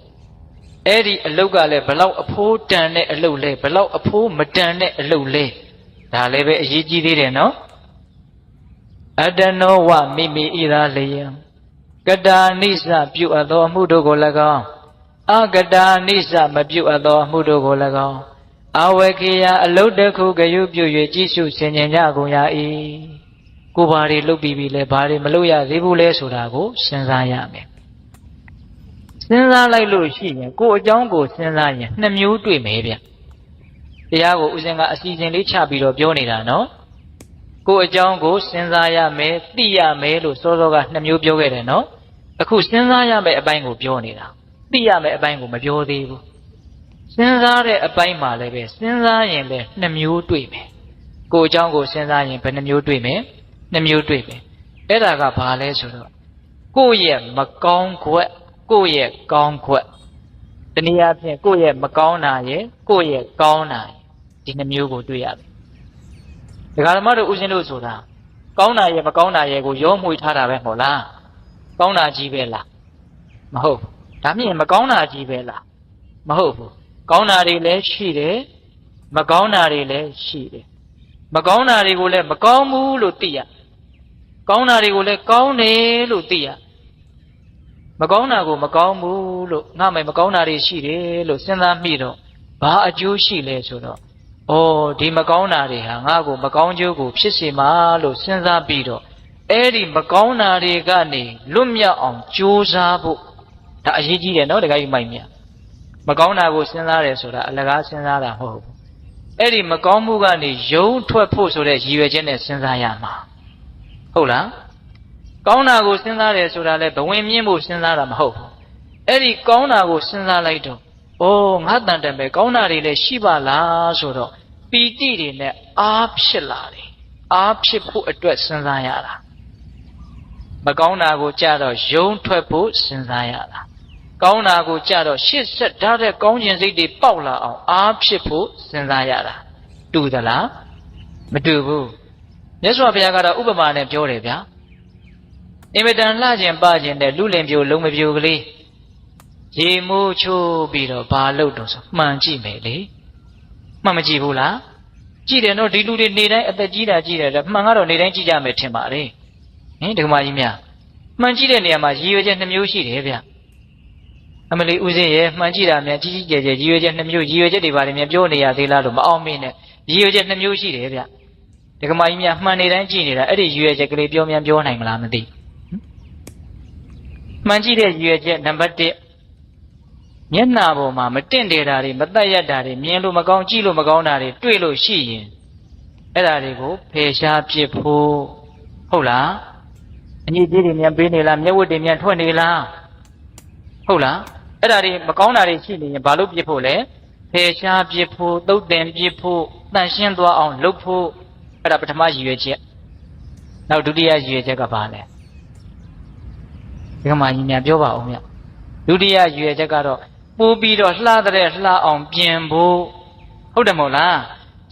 အဲ့ဒီအလုတ်ကလည်းဘလောက်အဖိုးတန်တဲ့အလုတ်လဲဘလောက်အဖိုးမတန်တဲ့အလုတ်လဲဒါလည်းပဲအရေးကြီးသေးတယ်နော်အတနောဝမိမိဣရာလယံကတာနိစ္စပြုအပ်သောအမှုတို့ကို၎င်းအကတာနိစ္စမပြုအပ်သောအမှုတို့ကို၎င်းအဝေခေယအလုတ်တစ်ခုကယူပြု၍ကြည့်ရှုဆင်ခြင်ကြကုန်ရ၏ကိုဘာတွေလုပ်ပြီးပြီလဲဘာတွေမလုပ်ရသေးဘူးလဲဆိုတာကိုစဉ်းစားရမယ်စဉ်းစားလိုက်လို့ရှိရင်ကိုအကြောင်းကိုစဉ်းစားရင်နှစ်မျိုးတွေ့မယ်ဗျတရားကိုဦးဇင်းကအစီအစဉ်လေးချပြီးတော့ပြောနေတာနော်ကိုအကြောင်းကိုစဉ်းစားရမယ်သိရမယ်လို့စောစောကနှစ်မျိုးပြောခဲ့တယ်နော်အခုစဉ်းစားရမယ်အပိုင်းကိုပြောနေတာသိရမယ်အပိုင်းကိုမပြောသေးဘူးစဉ်းစားတဲ့အပိုင်းမှာလည်းပဲစဉ်းစားရင်လည်းနှစ်မျိုးတွေ့မယ်ကိုအကြောင်းကိုစဉ်းစားရင်ဘယ်နှမျိုးတွေ့မယ်နှစ်မျိုးတွေ့မယ်အဲ့ဒါကဘာလဲဆိုတော့ကိုယ့်ရဲ့မကောင်းခွက်ကိုယ့်ရဲ့ကောင်းခွက်တနည်းအားဖြင့်ကိုယ့်ရဲ့မကောင်းတာရဲ့ကိုယ့်ရဲ့ကောင်းတာရဲ့ဒီနှမျိုးကိုတွေ့ရတယ်ဒကာဓမ္မတို့ဦးဇင်းတို့ဆိုတာကောင်းတာရဲ့မကောင်းတာရဲ့ကိုရောမှွေထားတာပဲမဟုတ်လားကောင်းတာကြီးပဲလားမဟုတ်ဒါမြင်မကောင်းတာကြီးပဲလားမဟုတ်ဘူးကောင်းတာတွေလည်းရှိတယ်မကောင်းတာတွေလည်းရှိတယ်မကောင်းတာတွေကိုလည်းမကောင်းဘူးလို့သိရကောင်းတာတွေကိုလည်းကောင်းတယ်လို့သိရမကောင်းတာကိုမကောင်းဘူးလို့ငါမှမကောင်းတာတွေရှိတယ်လို့စဉ်းစားမိတော့ဘာအကျိုးရှိလဲဆိုတော့ဩဒီမကောင်းတာတွေဟာငါ့ကိုမကောင်းကျိုးကိုဖြစ်စေမှာလို့စဉ်းစားပြီးတော့အဲ့ဒီမကောင်းတာတွေကနေလွတ်မြောက်အောင်ကြိုးစားဖို့ဒါအရေးကြီးတယ်နော်တခါကြီးမိုက်မြမကောင်းတာကိုစဉ်းစားတယ်ဆိုတာအလကားစဉ်းစားတာမဟုတ်ဘူးအဲ့ဒီမကောင်းမှုကနေယုံထွက်ဖို့ဆိုတဲ့ရည်ရွယ်ချက်နဲ့စဉ်းစားရမှာဟုတ်လားကောင်းတာကိုစဉ်းစားတယ်ဆိုတာလဲဘဝင်မြင့်ဖို့စဉ်းစားတာမဟုတ်ဘူးအဲ့ဒီကောင်းတာကိုစဉ်းစားလိုက်တော့ဩငါတန်တန်ပဲကောင်းတာတွေလည်းရှိပါလားဆိုတော့ပီတိတွေနဲ့အားဖြစ်လာတယ်အားဖြစ်ဖို့အတွက်စဉ်းစားရတာမကောင်းတာကိုကြတော့ယုံထွက်ဖို့စဉ်းစားရတာကောင်းတာကိုကြတော့ရှစ်ဆက်ဓာတ်တဲ့ကောင်းခြင်းစိတ်တွေပေါက်လာအောင်အားဖြစ်ဖို့စဉ်းစားရတာတူသလားမတူဘူးမြတ်စွာဘုရားကတော့ဥပမာနဲ့ပြောတယ်ဗျာအင်မတန်လှခြင်းပခြင်းနဲ့လူလင်ပြိုလုံးမပြိုကလေးရေမိုးချိုးပြီးတော့ဘာလုပ်တော့ဆိုမှန်ကြည့်မယ်လေမှန်မကြည့်ဘူးလားကြည့်တယ်နော်ဒီလူတွေနေတိုင်းအသက်ကြီးတာကြည့်တယ်မှန်ကတော့နေတိုင်းကြည့်ကြမယ်ထင်ပါတယ်ဟင်ဒကမာကြီးများမှန်ကြည့်တဲ့နေရာမှာရည်ရွယ်ချက်နှစ်မျိုးရှိတယ်ဗျအမလီဦးစင်းရဲ့မှန်ကြည့်တာများကြီးကြီးကျယ်ကျယ်ရည်ရွယ်ချက်နှစ်မျိုးရည်ရွယ်ချက်တွေဘာတွေများပြောနေရသေးလားလို့မအောင်မင်းနဲ့ရည်ရွယ်ချက်နှစ်မျိုးရှိတယ်ဗျဒကမာကြီးများမှန်နေတိုင်းကြည့်နေတာအဲ့ဒီရည်ရွယ်ချက်ကလေးပြောများပြောနိုင်မလားမသိမှန်ကြည့်တဲ့ရည်ရွယ်ချက်နံပါတ်1မျက်နှာပေါ်မှာမတင့်တယ်တာတွေမတက်ရတာတွေမြင်လို့မကောင်းကြည့်လို့မကောင်းတာတွေတွေ့လို့ရှိရင်အဲ့ဒါတွေကိုဖယ်ရှားပစ်ဖို့ဟုတ်လားအညစ်အကြေးတွေမြန်ပေးနေလားမျက်ဝတ်တွေမြန်ထွက်နေလားဟုတ်လားအဲ့ဒါတွေမကောင်းတာတွေရှိနေရင်ဘာလို့ပစ်ဖို့လဲဖယ်ရှားပစ်ဖို့သုတ်တင်ပစ်ဖို့တန့်ရှင်းသွားအောင်လုပ်ဖို့အဲ့ဒါပထမရည်ရွယ်ချက်နောက်ဒုတိယရည်ရွယ်ချက်ကဘာလဲဒီကမှကြီးများပြောပါဦးမြတ်ဒုတိယရည်ရွယ်ချက်ကတော့ပိုးပြီးတော့လှတဲ့လှအောင်ပြင်ဖို့ဟုတ်တယ်မဟုတ်လား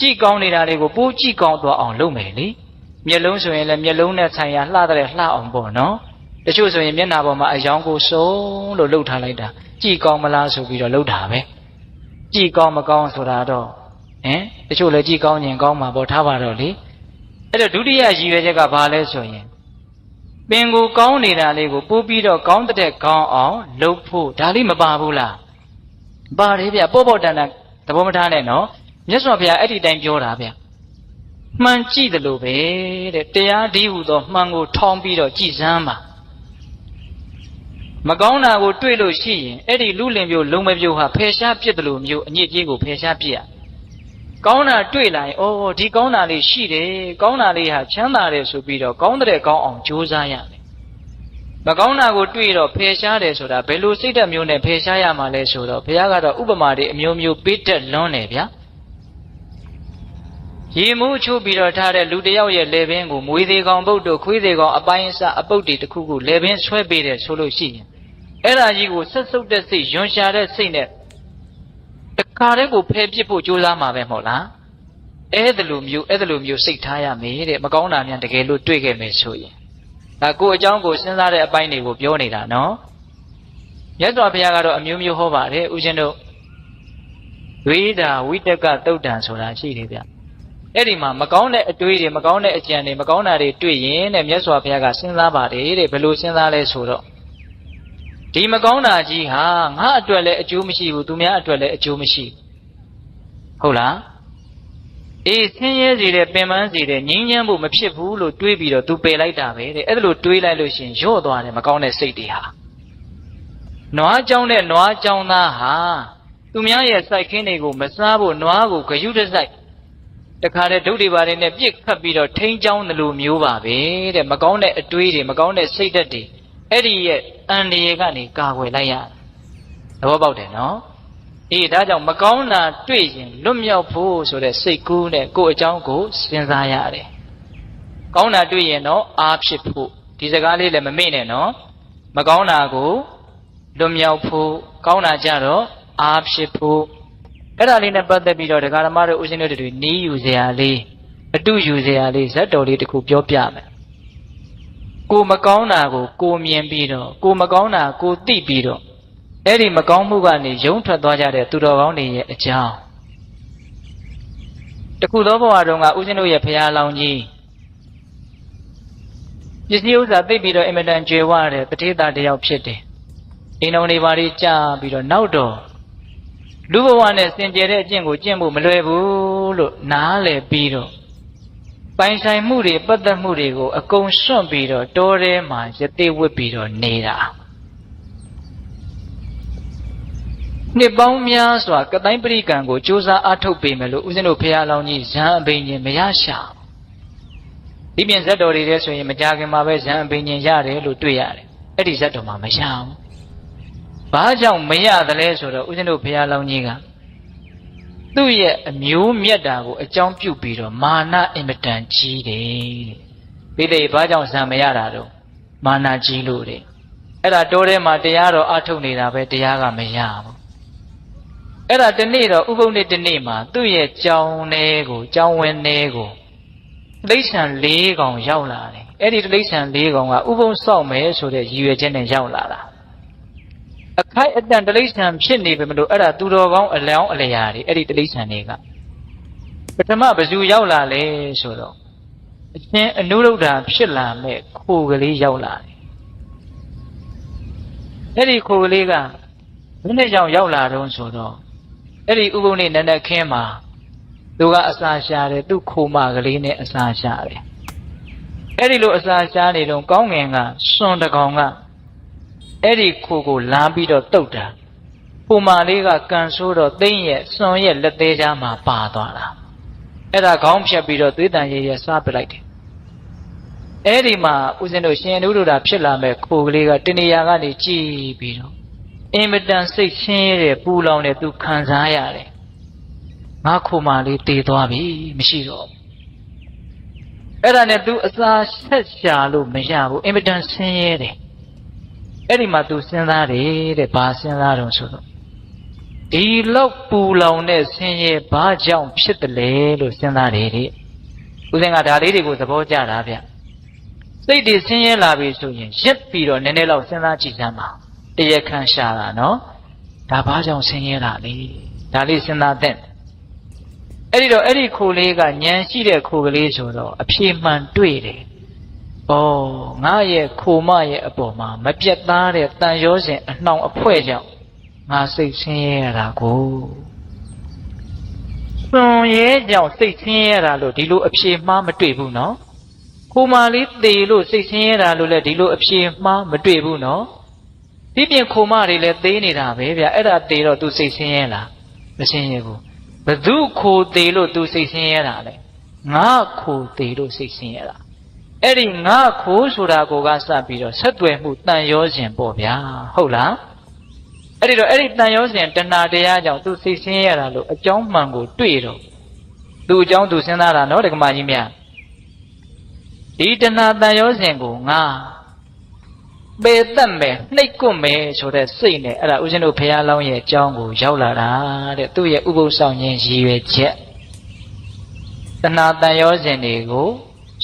ကြည့်ကောင်းနေတာတွေကိုပိုးကြည့်ကောင်းသွားအောင်လုပ်မယ်လေမျက်လုံးဆိုရင်လည်းမျက်လုံးနဲ့ဆိုင်ရာလှတဲ့လှအောင်ပေါ့နော်တချို့ဆိုရင်မျက်နှာပေါ်မှာအယောင်ကိုစုံလို့လှုပ်ထားလိုက်တာကြည့်ကောင်းမလားဆိုပြီးတော့လှုပ်တာပဲကြည့်ကောင်းမကောင်းဆိုတာတော့တချို့လည်းကြည့်ကောင်းရင်ကောင်းမှာပေါ့ထားပါတော့လေအဲ့တော့ဒုတိယရည်ရွယ်ချက်ကဘာလဲဆိုရင် ပင်ကိုကောင်းနေတာလေးကိုပိုးပြီးတော့ကောင်းတဲ့ကောင်းအောင်လုပ်ဖို့ဒါလေးမပါဘူးလားပါတယ်ဗျပေါ့ပေါ့တန်တန်သဘောမထားနဲ့နော်မြတ်စွာဘုရားအဲ့ဒီတိုင်းပြောတာဗျမှန်ကြည့်တယ်လို့ပဲတဲ့တရားဒီဟုသောမှန်ကိုထောင်းပြီးတော့ကြည်စမ်းပါမကောင်းတာကိုတွေ့လို့ရှိရင်အဲ့ဒီလူလင်မျိုးလုံမပြိုဟာဖယ်ရှားပြစ်တယ်လို့မျိုးအညစ်အကြေးကိုဖယ်ရှားပြစ်ရကောင်းတာတွေ့လာရင်အော်ဒီကောင်းတာလေးရှိတယ်ကောင်းတာလေးဟာချမ်းသာတယ်ဆိုပြီးတော့ကောင်းတဲ့ကောင်းအောင်ကြိုးစားရမယ်မကောင်းတာကိုတွေ့တော့ဖယ်ရှားတယ်ဆိုတာဘယ်လိုစိတ်ဓာတ်မျိုးနဲ့ဖယ်ရှားရမှာလဲဆိုတော့ဘုရားကတော့ဥပမာတွေအမျိုးမျိုးပေးတတ်လွန်းတယ်ဗျာရေမှုချိုးပြီးတော့ထားတဲ့လူတယောက်ရဲ့လေပင်ကိုမွေသေးကောင်ပုတ်တို့ခွေးသေးကောင်အပိုင်းအစအပုတ်တွေတစ်ခုခုလေပင်ဆွဲပေးတယ်ဆိုလို့ရှိရင်အဲ့ဒါကြီးကိုဆက်ဆုပ်တဲ့စိတ်ယွန်ရှာတဲ့စိတ်နဲ့တခါတည်းကိုဖယ်ပစ်ဖို့ကြိုးစားမှာပဲမဟုတ်လားအဲ့ဒါလိုမျိုးစိတ်ထားရမယ်တဲ့မကောင်းတာများတကယ်လို့တွေ့ခဲ့မယ်ဆိုရင်ဒါကိုယ်အကြောင်းကိုစဉ်းစားတဲ့အပိုင်းတွေကိုပြောနေတာနော်မြတ်စွာဘုရားကတော့အမျိုးမျိုးဟောပါတယ်ဦးဇင်းတို့ဝိဒါဝိတကသုတ်တံဆိုတာရှိတယ်ဗျအဲ့ဒီမှာမကောင်းတဲ့အတွေးတွေမကောင်းတဲ့အကြံတွေမကောင်းတာတွေတွေ့ရင်တဲ့မြတ်စွာဘုရားကစဉ်းစားပါတယ်တဲ့ဘယ်လိုစဉ်းစားလဲဆိုတော့ဒီမကောင်းတာကြီးဟာငါအတွက်လည်းအကျိုးမရှိဘူးသူများအတွက်လည်းအကျိုးမရှိဟုတ်လားအေးဆင်းရဲစေတဲ့ပင်ပန်းစေတဲ့ငြိမ်းချမ်းဖို့မဖြစ်ဘူးလို့တွေးပြီးတော့သူပယ်လိုက်တာပဲတဲ့အဲ့ဒါလို့တွေးလိုက်လို့ရှင်ညော့သွားတယ်မကောင်းတဲ့စိတ်တွေဟာနွားကြောင်းတဲ့နွားကြောင်းသားဟာသူများရဲ့စိုက်ခင်းတွေကိုမစားဖို့နွားကိုဂယုတစိုက်တခါတည်းဒုတ်တွေပါတယ်နဲ့ပြစ်ခတ်ပြီးတော့ထိန်းချောင်းတယ်လို့မျိုးပါပဲတဲ့မကောင်းတဲ့အတွေးတွေမကောင်းတဲ့စိတ်ဓာတ်တွေအဲ့ဒီရဲ့အန္တရာယ်ကနေကာကွယ်လိုက်ရသဘောပေါက်တယ်နော်အေးဒါကြောင့်မကောင်းတာတွေ့ရင်လွတ်မြောက်ဖို့ဆိုတဲ့စိတ်ကူးနဲ့ကိုယ့်အကြောင်းကိုစဉ်းစားရတယ်ကောင်းတာတွေ့ရင်တော့အားဖြစ်ဖို့ဒီစကားလေးလည်းမမေ့နဲ့နော်မကောင်းတာကိုလွတ်မြောက်ဖို့ကောင်းတာကြတော့အားဖြစ်ဖို့အဲ့ဒါလေးနဲ့ပတ်သက်ပြီးတော့ဒကာဓမ္မတို့ဦးဇင်းတို့တွေနီးယူစရာလေးအတုယူစရာလေးဇတ်တော်လေးတစ်ခုပြောပြမယ်ကိုမကောင်းတာကိုကိုမြင်ပြီးတော့ကိုမကောင်းတာကိုသိပြီးတော့အဲ့ဒီမကောင်းမှုကနေယုံထွက်သွားကြတဲ့သူတော်ကောင်းတွေရဲ့အကြောင်းတခုသောဘဝတုန်းကဦးဇင်းတို့ရဲ့ဘုရားလောင်းကြီးပစ္စည်းဥစ္စာသိပြီးတော့အင်မတန်ကြွယ်ဝတဲ့တထေးသားတစ်ယောက်ဖြစ်တယ်အိမ်တော်တွေဘာတွေကြာပြီးတော့နောက်တော့လူဘဝနဲ့စင်ကြယ်တဲ့အကျင့်ကိုကျင့်ဖို့မလွယ်ဘူးလို့နားလည်ပြီးတော့ပိုင်ဆိုင်မှုတွေပတ်သက်မှုတွေကိုအကုန်စွန့်ပြီးတော့တောထဲမှာရသေးဝစ်ပြီးတော့နေတာနှစ်ပေါင်းများစွာကတိုင်းပရိကံကိုစ조사အားထုတ်ပေမယ်လို့ဦးဇင်းတို့ဖရာလောင်းကြီးဇံအဘိညာဉ်မရရှာဒီပြင်ဇတ်တော်တွေထဲဆိုရင်မကြခင်မှာပဲဇံအဘိညာဉ်ရတယ်လို့တွေ့ရတယ်အဲ့ဒီဇတ်တော်မှာမရဘူးဘာကြောင့်မရသလဲဆိုတော့ဦးဇင်းတို့ဖရာလောင်းကြီးကသူ့ရဲ့အမျိုးမြတ်တာကိုအကြောင်းပြုပြီးတော့မာနအင်မတန်ကြီးတယ်တဲ့ဒီဘာကြောင့်ဇံမရတာတော့မာနကြီးလို့တဲ့အဲ့ဒါတောထဲမှာတရားတော်အားထုတ်နေတာပဲတရားကမရဘူးအဲ့ဒါတနေ့တော့ဥပုပ်နေ့တနေ့မှာသူ့ရဲ့ကြောင်းထဲကိုကြောင်းဝင်းထဲကိုတိရစ္ဆာန်၄ကောင်ရောက်လာတယ်အဲ့ဒီတိရစ္ဆာန်၄ကောင်ကဥပုပ်ဆောက်မယ်ဆိုတဲ့ရည်ရွယ်ချက်နဲ့ရောက်လာတာအခိုက်အတန့်တိရစ္ဆာန်ဖြစ်နေပြီမလို့အဲ့ဒါသူတော်ကောင်းအလောင်းအလျာတွေအဲ့ဒီတိရစ္ဆာန်တွေကပထမဘယ်သူရောက်လာလဲဆိုတော့အရှင်အနုရုဒ္ဓဖြစ်လာမဲ့ခိုကလေးရောက်လာတယ်အဲ့ဒီခိုကလေးကဘယ်နဲ့ကြောင့်ရောက်လာတော့ဆိုတော့အဲ့ဒီဥပုပ်နေ့နန္ဒခင်းမှာသူကအစာရှာတယ်သူ့ခိုမကလေးနဲ့အစာရှာတယ်အဲ့ဒီလိုအစာရှာနေတော့ကောင်းငင်ကစွန်တကောင်ကအဲ့ဒီခိုကိုလာပြီးတော့တုတ်တာခိုမလေးကကန်ဆိုးတော့သိမ့်ရဲ့စွန်ရဲ့လက်သေးချာမှာပါသွားတာအဲ့ဒါခေါင်းဖြတ်ပြီးတော့သွေးတန်ရည်ရစားပစ်လိုက်တယ်အဲ့ဒီမှာဦးဇင်းတို့ရှင်အနုရုဒ္ဓဖြစ်လာမဲ့ခိုကလေးကတဏှာကနေကြည်ပြီးတော့အင်မတန်စိတ်ဆင်းရဲတဲ့ပူလောင်တဲ့သူခံစားရတယ်ငါခိုမလေးတည်သွားပြီမရှိတော့အဲ့ဒါနဲ့သူအစာဆက်ရှာလို့မရဘူးအင်မတန်ဆင်းရဲတယ်အဲ့ဒီမှာသူစဉ်းစားတယ်တဲ့ဘာစဉ်းစားတော့ဆိုတော့ဒီလောက်ပူလောင်တဲ့ဆင်းရဲဘာကြောင့်ဖြစ်တယ်လဲလို့စဉ်းစားတယ်တဲ့ဦးဇင်းကဒါလေးတွေကိုသဘောကျတာဗျစိတ်တွေဆင်းရဲလာပြီဆိုရင်ရစ်ပြီးတော့နည်းနည်းလောက်စဉ်းစားကြည့်စမ်းပါတရားခံရှာတာနော်ဒါဘာကြောင့်ဆင်းရဲတာလဲဒါလေးစဉ်းစားတဲ့အဲ့ဒီတော့အဲ့ဒီခိုလေးကဉာဏ်ရှိတဲ့ခိုကလေးဆိုတော့အဖြေမှန်တွေ့တယ် ငါရဲ့ခိုမရဲ့အပေါ်မှာမပြတ်သားတဲ့တန်ရောစဉ်အနှောင်အဖွဲကြောင့်ငါစိတ်ဆင်းရဲရတာကိုစွန်ရဲကြောင့်စိတ်ဆင်းရဲရတာလို့ဒီလိုအဖြေမှားမတွေ့ဘူးနော်ခိုမလေးသေလို့စိတ်ဆင်းရဲတာလို့လည်းဒီလိုအဖြေမှားမတွေ့ဘူးနော်ဒီပြင်ခိုမတွေလည်းသေနေတာပဲဗျအဲ့ဒါသေတော့ तू စိတ်ဆင်းရဲလားမဆင်းရဲဘူးဘသူခိုသေလို့ तू စိတ်ဆင်းရဲတာလဲငါခိုသေလို့စိတ်ဆင်းရဲတာအဲ့ဒီငါခိုဆိုတာကိုကစပြီးတော့ဆက်သွယ်မှုတန်ရောစဉ်ပေါ့ဗျာဟုတ်လားအဲ့ဒီတော့အဲ့ဒီတန်ရောစဉ်တဏှာတရားကြောင့် तू စိတ်ဆင်းရဲတာလို့အကြောင်းမှန်ကိုတွေ့တော့ तू အကြောင်း तू စဉ်းစားတာနော်ဒကမာကြီးများဒီတဏှာတန်ရောစဉ်ကိုငါပေတတ်မယ်နှိပ်ကွမယ်ဆိုတဲ့စိတ်နဲ့အဲ့ဒါဦးဇင်းတို့ဘုရားလောင်းရဲ့အကြောင်းကိုရောက်လာတာတဲ့သူ့ရဲ့ဥပုသ်ဆောင်ခြင်းရည်ရွယ်ချက်တဏှာတန်ရောစဉ်တွေကို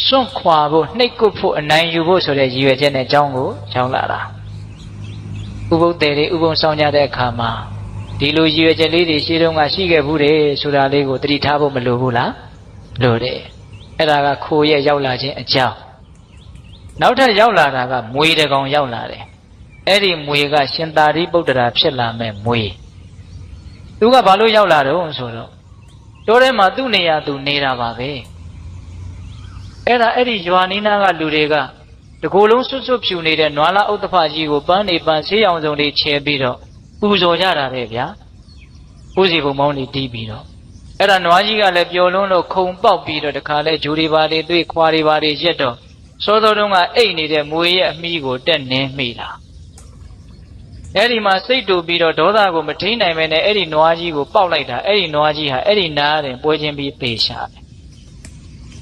စွန့်ခွာဖို့နှိပ်ကွဖို့အနိုင်ယူဖို့ဆိုတဲ့ရည်ရွယ်ချက်နဲ့အကြောင်းကိုရောက်လာတာဥပုသ်တွေဥပုသ်ဆောင်ကြတဲ့အခါမှာဒီလိုရည်ရွယ်ချက်လေးတွေရှေးတုန်းကရှိခဲ့ဘူးတယ်ဆိုတာလေးကိုသတိထားဖို့မလိုဘူးလားလိုတယ်အဲ့ဒါကခိုးရဲ့ရောက်လာခြင်းအကြောင်းနောက်ထပ်ရောက်လာတာကမွေတကောင်ရောက်လာတယ်အဲ့ဒီမွေကရှင်သာရိပုတ္တရာဖြစ်လာမဲ့မွေသူကဘာလို့ရောက်လာတော့ဆိုတော့တိုးထဲမှာသူ့နေရာသူနေတာပါပဲအဲ့ဒီရွာနီးနားကလူတွေကတကိုယ်လုံးဆွတ်ဆွတ်ဖြူနေတဲ့နွားလာဥတ္တဖကြီးကိုပန်းနေပန်းဆေးရောင်စုံတွေချဲပြီးတော့ပူဇော်ကြတာတဲ့ဗျာဥစီဘုံမောင်းနေတီးပြီးတော့အဲ့ဒါနွားကြီးကလည်းပျော်လွန်းလို့ခုံပေါက်ပြီးတော့တခါလဲဂျူတွေပါတွေတွေ့ခွာတွေပါတွေရက်တော့စောစောတုန်းကအိတ်နေတဲ့မွေရဲ့အမီးကိုတက်နင်းမိတာအဲ့ဒီမှာစိတ်တူပြီးတော့ဒေါသကိုမထိန်နိုင်မဲနဲ့အဲ့ဒီနွားကြီးကိုပေါက်လိုက်တာအဲ့ဒီနွားကြီးဟာအဲ့ဒီနားတင်ပွဲချင်းပြီးသေရှာတယ်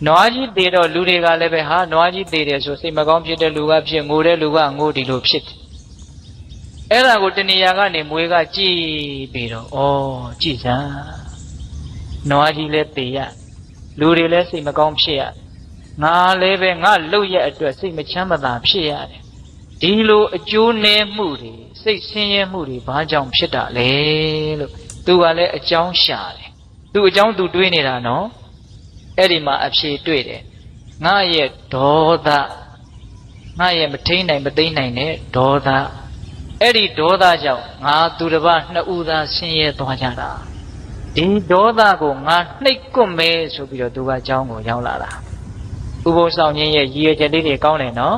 နွားကြီးသေတော့လူတွေကလည်းပဲဟာနွားကြီးသေတယ်ဆိုစိတ်မကောင်းဖြစ်တဲ့လူကဖြစ်ငိုတဲ့လူကငိုဒီလိုဖြစ်တယ်အဲ့ဒါကိုတဏှာကနေမွေကကြည်ပြီးတော့ဩကြည်စမ်းနွားကြီးလည်းသေရလူတွေလည်းစိတ်မကောင်းဖြစ်ရငါလည်းပဲငါလှုပ်ရက်အတွက်စိတ်မချမ်းမသာဖြစ်ရတယ်ဒီလိုအကျိုးနည်းမှုတွေစိတ်ဆင်းရဲမှုတွေဘာကြောင့်ဖြစ်တာလဲလို့သူကလည်းအကြောင်းရှာတယ်သူအကြောင်းသူတွေးနေတာနော်အဲ့ဒီမှာအဖြေတွေ့တယ်ငါရဲ့ဒေါသငါရဲ့မထိန်နိုင်မသိမ့်နိုင်တဲ့ဒေါသအဲ့ဒီဒေါသကြောင့်ငါသူတစ်ပါးနှစ်ဦးသားဆင်းရဲသွားကြတာဒီဒေါသကိုငါနှိပ်ကွမယ်ဆိုပြီးတော့သူကအကြောင်းကိုရောက်လာတာဥပုသ်ဆောင်ခြင်းရဲ့ရည်ရွယ်ချက်လေးတွေကောင်းတယ်နော်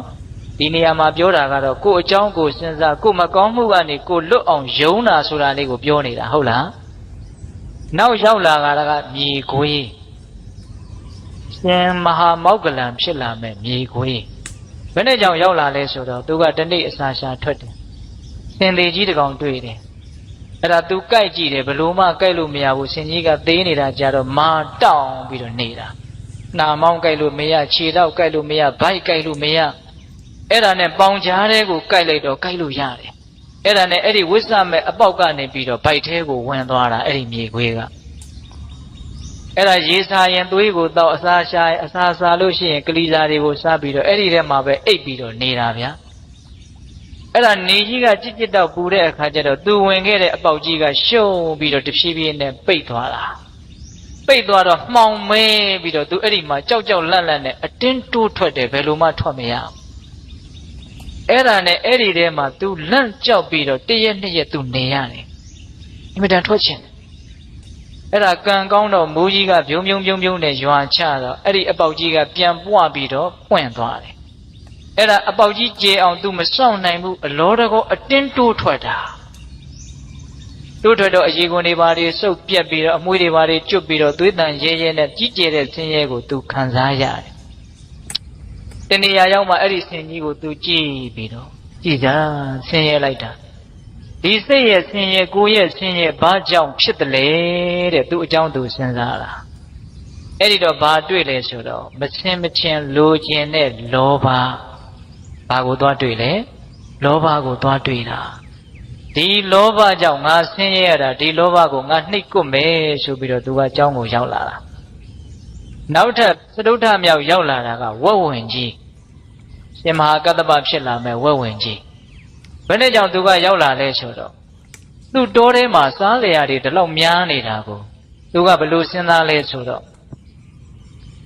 ဒီနေရာမှာပြောတာကတော့ကိုယ်အကြောင်းကိုစဉ်းစားကိုယ်မကောင်းမှုကနေကိုယ်လွတ်အောင်ယုံတာဆိုတာလေးကိုပြောနေတာဟုတ်လားနောက်ရောက်လာတာကမြေခွေးရှင်မဟာမောက္ကလံဖြစ်လာမဲ့မြေခွေးဘယ်နဲ့ကြောင့်ရောက်လာလဲဆိုတော့သူကတနေ့အစာရှာထွက်တယ်စင်သေးကြီးတကောင်တွေ့တယ်အဲ့ဒါသူကြိုက်ကြည့်တယ်ဘလို့မှကြိုက်လို့မရဘူးစင်ကြီးကသေးနေတာကြတော့မာတောင်းပြီးတော့နေတာနှာမောင်းကြိုက်လို့မရခြေတော့ကြိုက်လို့မရဗိုက်ကြိုက်လို့မရအဲ့ဒါနဲ့ပေါင်ကြားတဲ့ကိုကြိုက်လိုက်တော့ကြိုက်လို့ရတယ်အဲ့ဒါနဲ့အဲ့ဒီဝိစ္စမဲ့အပေါက်ကနေပြီးတော့ဗိုက်ထဲကိုဝင်သွားတာအဲ့ဒီမြေခွေးကအဲ့ဒါရေစာရင်သွေးကိုတောက်အစာရှာရင်အစာစားလို့ရှိရင်ကလေးစားတွေကိုစားပြီးတော့အဲ့ဒီထဲမှာပဲအိပ်ပြီးတော့နေတာဗျာအဲ့ဒါနေကြီးကကြစ်ကြစ်တော့ပူတဲ့အခါကျတော့သူဝင်ခဲ့တဲ့အပေါက်ကြီးကရှုံပြီးတော့တဖြည်းဖြည်းနဲ့ပိတ်သွားတာပိတ်သွားတော့မှောင်မဲပြီးတော့သူအဲ့ဒီမှာကြောက်ကြောက်လန့်လန့်နဲ့အတင်းတိုးထွက်တယ်ဘယ်လိုမှထွက်မရဘူးအဲ့ဒါနဲ့အဲ့ဒီထဲမှာသူလန့်ကြောက်ပြီးတော့တရက်နှစ်ရက်သူနေရတယ်အင်မတန်ထွက်ချင်တယ်အဲ့ဒါကံကောင်းတော့မိုးကြီးကပြုံးနဲ့ရွာချတော့အဲ့ဒီအပေါက်ကြီးကပြန်ပွားပြီးတော့ပွင့်သွားတယ်အဲ့ဒါအပေါက်ကြီးကျေအောင်သူမစောင့်နိုင်ဘူးအလောတကောအတင်းတိုးထွက်တာတိုးထွက်တော့အရေခွန်တွေပါတွေစုပ်ပြက်ပြီးတော့အမွှေးတွေပါတွေကျွတ်ပြီးတော့သွေးတန်ရဲနဲ့ကြီးကျယ်တဲ့ဆင်းရဲကိုသူခံစားရတယ်တဏှာရောက်မှအဲ့ဒီဆင်းကြီးကိုသူကြည့်ပြီးတော့ကြည်သာဆင်းရဲလိုက်တာဒီစိတ်ရဲ့ဆင်းရဲကိုယ်ရဲ့ဆင်းရဲဘာကြောင့်ဖြစ်တယ်လဲတဲ့သူအကြောင်းသူစဉ်းစားတာအဲ့ဒီတော့ဘာတွေ့လဲဆိုတော့မဆင်းမချင်းလိုချင်တဲ့လောဘဘာကိုသွားတွေ့လဲလောဘကိုသွားတွေ့တာဒီလောဘကြောင့်ငါဆင်းရဲရတာဒီလောဘကိုငါနှိပ်ကွမယ်ဆိုပြီးတော့သူကအကြောင်းကိုရောက်လာတာနောက်ထပ်သတုဋ္ဌမြောက်ရောက်လာတာကဝက်ဝင်ကြီးရှင်မဟာကတ္တပဖြစ်လာမဲ့ဝက်ဝင်ကြီးဘယ်နဲ့ကြောင့်သူကရောက်လာလဲဆိုတော့သူ့တောထဲမှာစားလျာတွေဒီလောက်များနေတာကိုသူကဘယ်လိုစဉ်းစားလဲဆိုတော့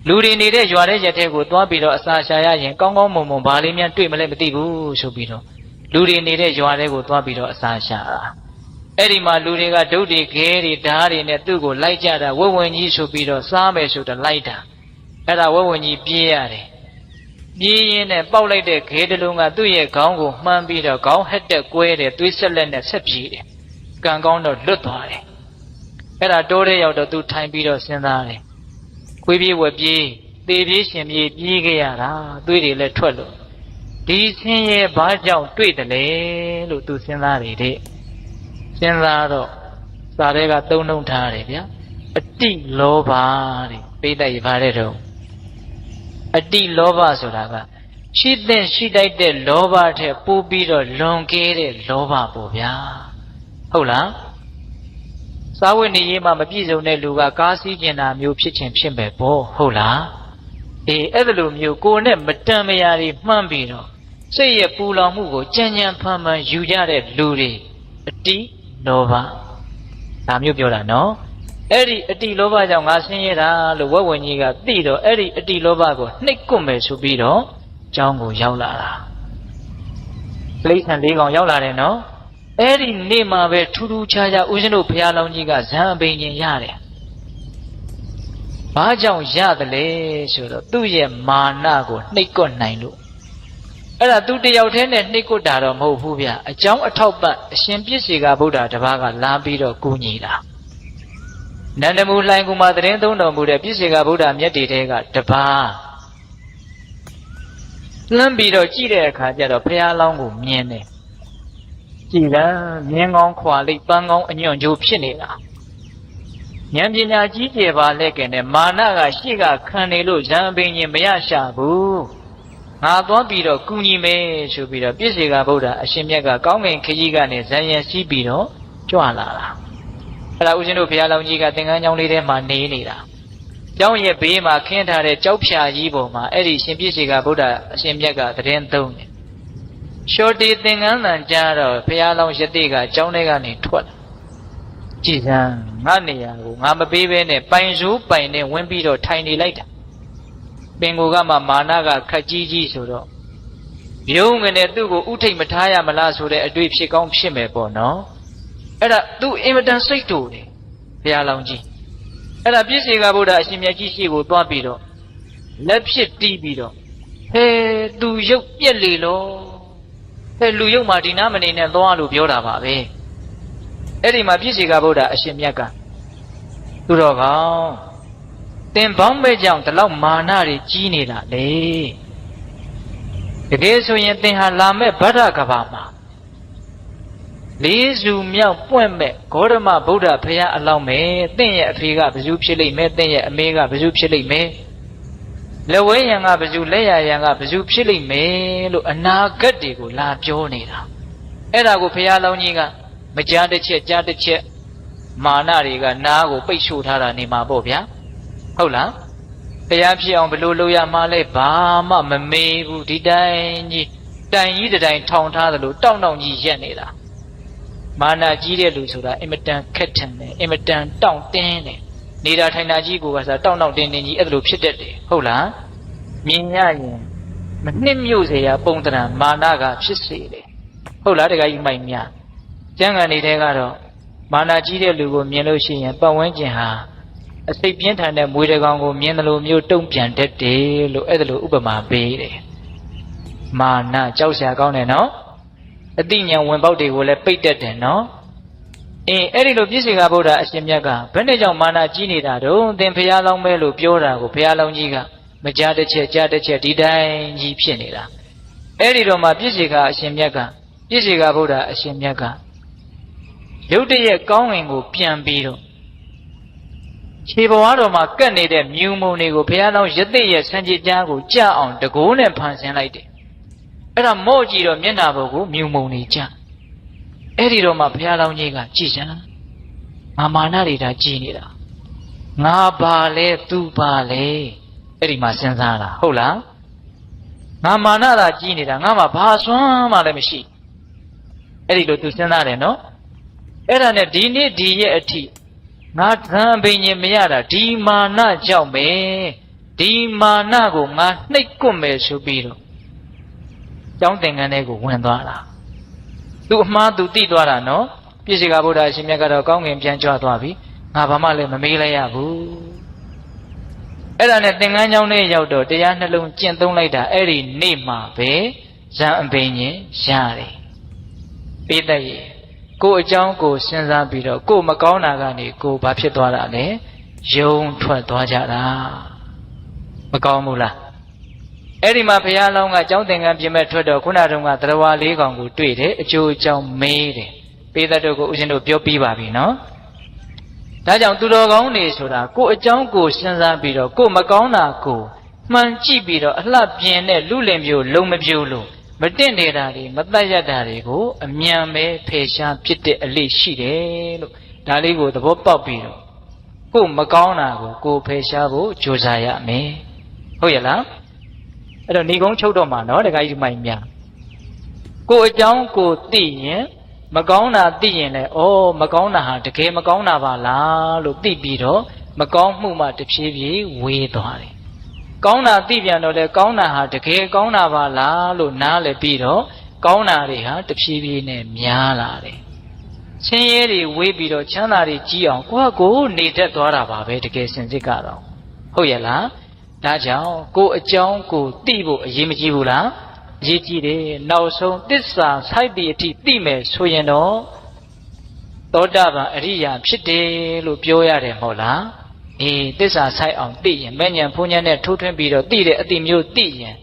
လူတွေနေတဲ့ရွာတဲ့ရက်တဲ့ကိုသွားပြီးတော့အစာရှာရရင်ကောင်းကောင်းမွန်မွန်ဘာလေးများတွေ့မလဲမသိဘူးဆိုပြီးတော့လူတွေနေတဲ့ရွာတဲ့ကိုသွားပြီးတော့အစာရှာတာအဲ့ဒီမှာလူတွေကဒုတ်တွေခဲတွေဓာတ်တွေနဲ့သူ့ကိုလိုက်ကြတာဝက်ဝင်ကြီးဆိုပြီးတော့စားမယ်ဆိုတော့လိုက်တာအဲ့ဒါဝက်ဝင်ကြီးပြေးရတယ်ပြေးရင်းနဲ့ပေါက်လိုက်တဲ့ခဲတလုံးကသူ့ရဲ့ခေါင်းကိုမှန်းပြီးတော့ခေါင်းဟက်တက်ကွဲတယ်သွေးဆက်လက်နဲ့ဆက်ပြေးတယ်ကံကောင်းတော့လွတ်သွားတယ်အဲ့ဒါတိုးတဲ့ရောက်တော့သူထိုင်ပြီးတော့စဉ်းစားတယ်ခွေးပြေးဝက်ပြေးသေပြေးရှင်ပြေးပြေးခဲ့ရတာသွေးတွေလည်းထွက်လို့ဒီဆင်းရဲဘာကြောင့်တွေ့တယ်လဲလို့သူစဉ်းစားတယ်တဲ့စဉ်းစားတော့စာတွေကသုံးနှုံထားတယ်ဗျာအတိလောဘတဲ့ပိဋကရပါတဲ့တော့အတိလောဘဆိုတာကရှိတဲ့ရှိတိုက်တဲ့လောဘထက်ပိုပြီးတော့လွန်ကဲတဲ့လောဘပေါ့ဗျာဟုတ်လားစာဝတ်နေရေးမှာမပြည့်စုံတဲ့လူကကားစီးကျင်တာမျိုးဖြစ်ခြင်းဖြစ်ပဲပေါ့ဟုတ်လားအေးအဲ့လိုမျိုးကိုယ်နဲ့မတန်မရာတွေမှန်းပြီးတော့စိတ်ရဲ့ပူလောင်မှုကိုကြံ့ကြံ့ဖန်ဖန်ယူကြတဲ့လူတွေအတိလောဘဒါမျိုးပြောတာနော်အဲ့ဒီအတိလောဘကြောင့်ငါဆင်းရဲတာလို့ဝက်ဝင်ကြီးကသိတော့အဲ့ဒီအတိလောဘကိုနှိပ်ကွပ်မယ်ဆိုပြီးတော့ကျောင်းကိုရောက်လာတာတိရစ္ဆာန်၄ကောင်ရောက်လာတယ်နော်အဲ့ဒီနေ့မှာပဲထူးထူးခြားခြားဦးဇင်းတို့ဘုရားလောင်းကြီးကဇံအပိန်ရှင်ရတယ်ဘာကြောင့်ရတယ်လဲဆိုတော့သူ့ရဲ့မာနကိုနှိပ်ကွပ်နိုင်လို့အဲ့ဒါသူတယောက်တည်းနဲ့နှိပ်ကွပ်တာတော့မဟုတ်ဘူးဗျအကြောင်းအထောက်ပံ့အရှင်ပြည့်စေကဗုဒ္ဓတပါးကလာပြီးတော့ကူညီတာနန္ဒမူလှိုင်ကူမှာတရင်သုံးတော်မူတဲ့ပြည့်စေကဗုဒ္ဓမြတ်တေတဲကတပါးလှမ်းပြီးတော့ကြည့်တဲ့အခါကျတော့ဘုရားလောင်းကိုမြင်တယ်ကြည်လားမြင်းကောင်းခွာလိပ်ပန်းကောင်းအညွန့်ကျိုးဖြစ်နေတာဉာဏ်ပညာကြီးကျယ်ပါလဲကဲနဲ့မာနကရှေ့ကခံနေလို့ဇံပင်ရင်မရရှာဘူးငါသွားပြီးတော့ကူညီမယ်ဆိုပြီးတော့ပြည့်စေကဗုဒ္ဓအရှင်မြတ်ကကောင်းကင်ခကြီးကနေဇံရံစီးပြီးတော့ကြွလာတာအဲ့ဒါဦးဇင်းတို့ဘုရားလောင်းကြီးကသင်္ကန်းကျောင်းလေးထဲမှာနေနေတာကျောင်းရဲ့ဘေးမှာခင်းထားတဲ့ကြောက်ဖြာကြီးပေါ်မှာအဲ့ဒီရှင်ပြည့်စေကဗုဒ္ဓအရှင်မြတ်ကသတင်းသုံးတယ်ရှောတေသင်္ကန်းတန်ကြားတော့ဘုရားလောင်းရတိကကျောင်းထဲကနေထွက်လာကြည်စမ်းငါနေရာကိုငါမပေးဘဲနဲ့ပိုင်စိုးပိုင်နဲ့ဝင်ပြီးတော့ထိုင်နေလိုက်တာပင်ကိုကမှမာနကခက်ကြီးကြီးဆိုတော့ရုံးငနဲ့သူ့ကိုဥထိတ်မထားရမလားဆိုတဲ့အတွေ့ဖြစ်ကောင်းဖြစ်မယ်ပေါ့နော်အဲ့ဒါသူအင်မတန်စိတ်တူတယ်ဘုရားလောင်းကြီးအဲ့ဒါပြည့်စေကဗုဒ္ဓအရှင်မြတ်ကြီးရှိကိုသွားပြီးတော့လက်ဖြစ်တီးပြီးတော့ဟဲသူရုပ်ပြက်လေလို့ဟဲလူရုပ်မှာဒီနာမနေနဲ့သွားလို့ပြောတာပါပဲအဲ့ဒီမှာပြည့်စေကဗုဒ္ဓအရှင်မြတ်ကသူတော်ကောင်းသင်ပေါင်းမဲ့ကြောင့်ဒီလောက်မာနတွေကြီးနေတာလေတကယ်ဆိုရင်သင်ဟာလာမဲ့ဗဒ္ဒကဘာမှာလေးစုမြောက်ပွင့်မဲ့ဂေါတမဗုဒ္ဓဘုရားအလောင်းမဲ့သင်ရဲ့အဖေကဘယ်သူဖြစ်လိမ့်မယ်သင်ရဲ့အမေကဘယ်သူဖြစ်လိမ့်မယ်လက်ဝဲရံကဘယ်သူလက်ရရံကဘယ်သူဖြစ်လိမ့်မယ်လို့အနာဂတ်တွေကိုလာပြောနေတာအဲ့ဒါကိုဘုရားလောင်းကြီးကမကြားတစ်ချက်ကြားတစ်ချက်မာနတွေကနားကိုပိတ်ဆို့ထားတာနေမှာပေါ့ဗျာဟုတ်လားတရားဖြစ်အောင်ဘယ်လိုလုပ်ရမှာလဲဘာမှမမေးဘူးဒီတိုင်းကြီးတိုင်ကြီးတိုင်ထောင်ထားသလိုတောင့်တောင့်ကြီးရက်နေတာမာနကြီးတဲ့လူဆိုတာအင်မတန်ခက်ထန်တယ်အင်မတန်တောင့်တင်းတယ်နေတာထိုင်တာကြီးကိုကစားတောင့်တောင့်တင်းတင်းကြီးအဲ့လိုဖြစ်တတ်တယ်ဟုတ်လားမြင်ရရင်မနှစ်မြို့เสียပုံတရံမာနကဖြစ်စေတယ်ဟုတ်လားတခါကြီးမိုက်များကျမ်းဂန်နေတဲ့ကတော့မာနကြီးတဲ့လူကိုမြင်လို့ရှိရင်ပတ်ဝန်းကျင်ဟာအစိတ်ပြင်းထန်တဲ့မွေးတကောင်ကိုမြင်တယ်လို့မျိုးတုံ့ပြန်တတ်တယ်လို့အဲ့ဒါလိုဥပမာပေးတယ်မာနကြောက်စရာကောင်းတယ်နော်အတိညာဝင်ပေါက်တွေကိုလည်းပိတ်တတ်တယ်နော်အဲ့ဒီလိုပြည့်စေကဗုဒ္ဓအရှင်မြတ်ကဘယ်နဲ့ကြောင့်မာနကြီးနေတာတုံးသင်ဘုရားလောင်းမဲလို့ပြောတာကိုဘုရားလောင်းကြီးကမကြားတစ်ချက်ကြားတစ်ချက်ဒီတိုင်းကြီးဖြစ်နေတာအဲ့ဒီတော့မှပြည့်စေကအရှင်မြတ်ကပြည့်စေကဗုဒ္ဓအရှင်မြတ်ကရုတ်တရက်ကောင်းဝင်ကိုပြန်ပြီးတော့ခြေဘဝတော်မှာကပ်နေတဲ့မြူမုံတွေကိုဘုရားလောင်းရသိရဲ့ဆံကြေကြားကိုကြအောင်တကိုးနဲ့ဖန်ဆင်းလိုက်တယ်အဲ့ဒါမော့ကြည့်တော့မျက်နှာဘုတ်ကိုမြူမုံနေကြအဲ့ဒီတော့မှဘုရားလောင်းကြီးကကြည်စမ်းငါမာနတွေဒါကြည်နေတာငါပါလဲသူပါလဲအဲ့ဒီမှာစဉ်းစားတာဟုတ်လားငါမာနသာကြည်နေတာငါမှဘာစွမ်းမှလည်းမရှိအဲ့ဒီလိုသူစဉ်းစားတယ်နော်အဲ့ဒါနဲ့ဒီနေ့ဒီရဲ့အထိငါသံပင်ရင်မရတာဒီမာနကြောင့်ပဲတ ဒီမာနကိုငါနှိပ်ကွမယ်ဆိုပြီးတော့ကျောင်းသင်ခန်းထဲကိုဝင်သွားတာသူအမှားသူသိသွားတာနော်ပြည့်စေကဗုဒ္ဓအရှင်မြတ်ကတော့ကောင်းကင်ပြန်ကြွသွားပြီငါဘာမှလည်းမမေးလိုက်ရဘူးအဲ့ဒါနဲ့သင်္ကန်းကျောင်းထဲရောက်တော့တရားနှလုံးကျင့်သုံးလိုက်တာအဲ့ဒီနေ့မှာပဲဇံအဘိညာဉ်ရတယ်ပိဋကရေကိုအကြောင်းကိုစဉ်းစားပြီးတော့ကိုမကောင်းတာကနေကိုဘာဖြစ်သွားတာလဲယုံထွက်သွားကြတာမကောင်းဘူးလားအဲ့ဒီမှာဘုရားလောင်းကကျောင်းသင်္ကန်းပြင်မဲ့ထွက်တော့ခုနတုန်းကသရဝါလေးကောင်ကိုတွေ့တယ်အကျိုးအကြောင်းမေးတယ်ပိဋကတို့ကိုဦးဇင်းတို့ပြောပြီးပါပြီနော်ဒါကြောင့်သူတော်ကောင်းတွေဆိုတာကိုအကြောင်းကိုစဉ်းစားပြီးတော့ကိုမကောင်းတာကိုမှန်ကြည့်ပြီးတော့အလှပြင်းတဲ့လူလင်မျိုးလုံမပြိုးလို့မတင့်နေတာတွေမတတ်ရတာတွေကိုအမြန်ပဲဖယ်ရှားဖြစ်တဲ့အလေးရှိတယ်လို့ဒါလေးကိုသဘောပေါက်ပြီးတော့ကိုမကောင်းတာကိုဖယ်ရှားဖို့ကြိုးစားရမယ်ဟုတ်ရဲ့လားအဲ့တော့ဏီကုန်းချုပ်တော့မှာနော်တခါကြီးမိုင်များကိုအကြောင်းကိုသိရင်မကောင်းတာသိရင်လည်းဩမကောင်းတာဟာတကယ်မကောင်းတာပါလားလို့သိပြီးတော့မကောင်းမှုမှတဖြည်းဖြည်းဝေးသွားတယ်ကောင်းတာသိပြန်တော့လေကောင်းတာဟာတကယ်ကောင်းတာပါလားလို့နားလည်ပြီးတော့ကောင်းတာတွေဟာတဖြည်းဖြည်းနဲ့များလာတယ်ဆင်းရဲတွေဝေးပြီးတော့ချမ်းသာတွေကြီးအောင်ကိုယ့်ကိုနေတတ်သွားတာပါပဲတကယ်စင်စစ်ကတော့ဟုတ်ရဲ့လားဒါကြောင့်ကိုယ်အကြောင်းကိုသိဖို့အရေးမကြီးဘူးလားအရေးကြီးတယ်နောက်ဆုံးသစ္စာစိုက်သည့်အထိသိမယ်ဆိုရင်တော့သောတာပန်အရိယာဖြစ်တယ်လို့ပြောရတယ်မဟုတ်လားသစ္စာဆိုင်အောင်သိရင်မဲ့ညာဖုန်ညာနဲ့ထိုးထွင်းပြီးတော့သိတဲ့အတိမျိုးသိရင်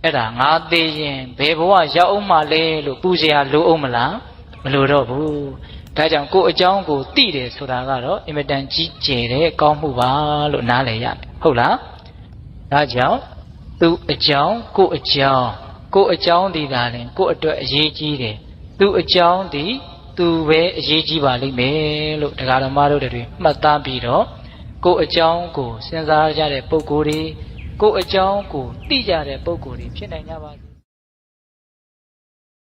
အဲ့ဒါငါသိရင်ဘယ်ဘဝရောက်အောင်မလဲလို့ပူဇော်လိုအောင်မလားမလိုတော့ဘူးဒါကြောင့်ကိုယ်အကြောင်းကိုသိတယ်ဆိုတာကတော့အင်မတန်ကြီးကျယ်တဲ့ကောင်းမှုပါလို့နားလည်ရတယ်ဟုတ်လားဒါကြောင့်သူအကြောင်းကိုယ်အကြောင်းဒီသာရင်ကိုယ်အတွက်အရေးကြီးတယ်သူအကြောင်းဒီသူပဲအရေးကြီးပါလိမ့်မယ်လို့တရားဓမ္မတို့တွေမှတ်သားပြီးတော့ကိုယ်အကြောင်းကိုစဉ်းစားကြတဲ့ပုဂ္ဂိုလ်တွေကိုယ်အကြောင်းကိုသိကြတဲ့ပုဂ္ဂိုလ်တွေဖြစ်နိုင်ကြပါစေ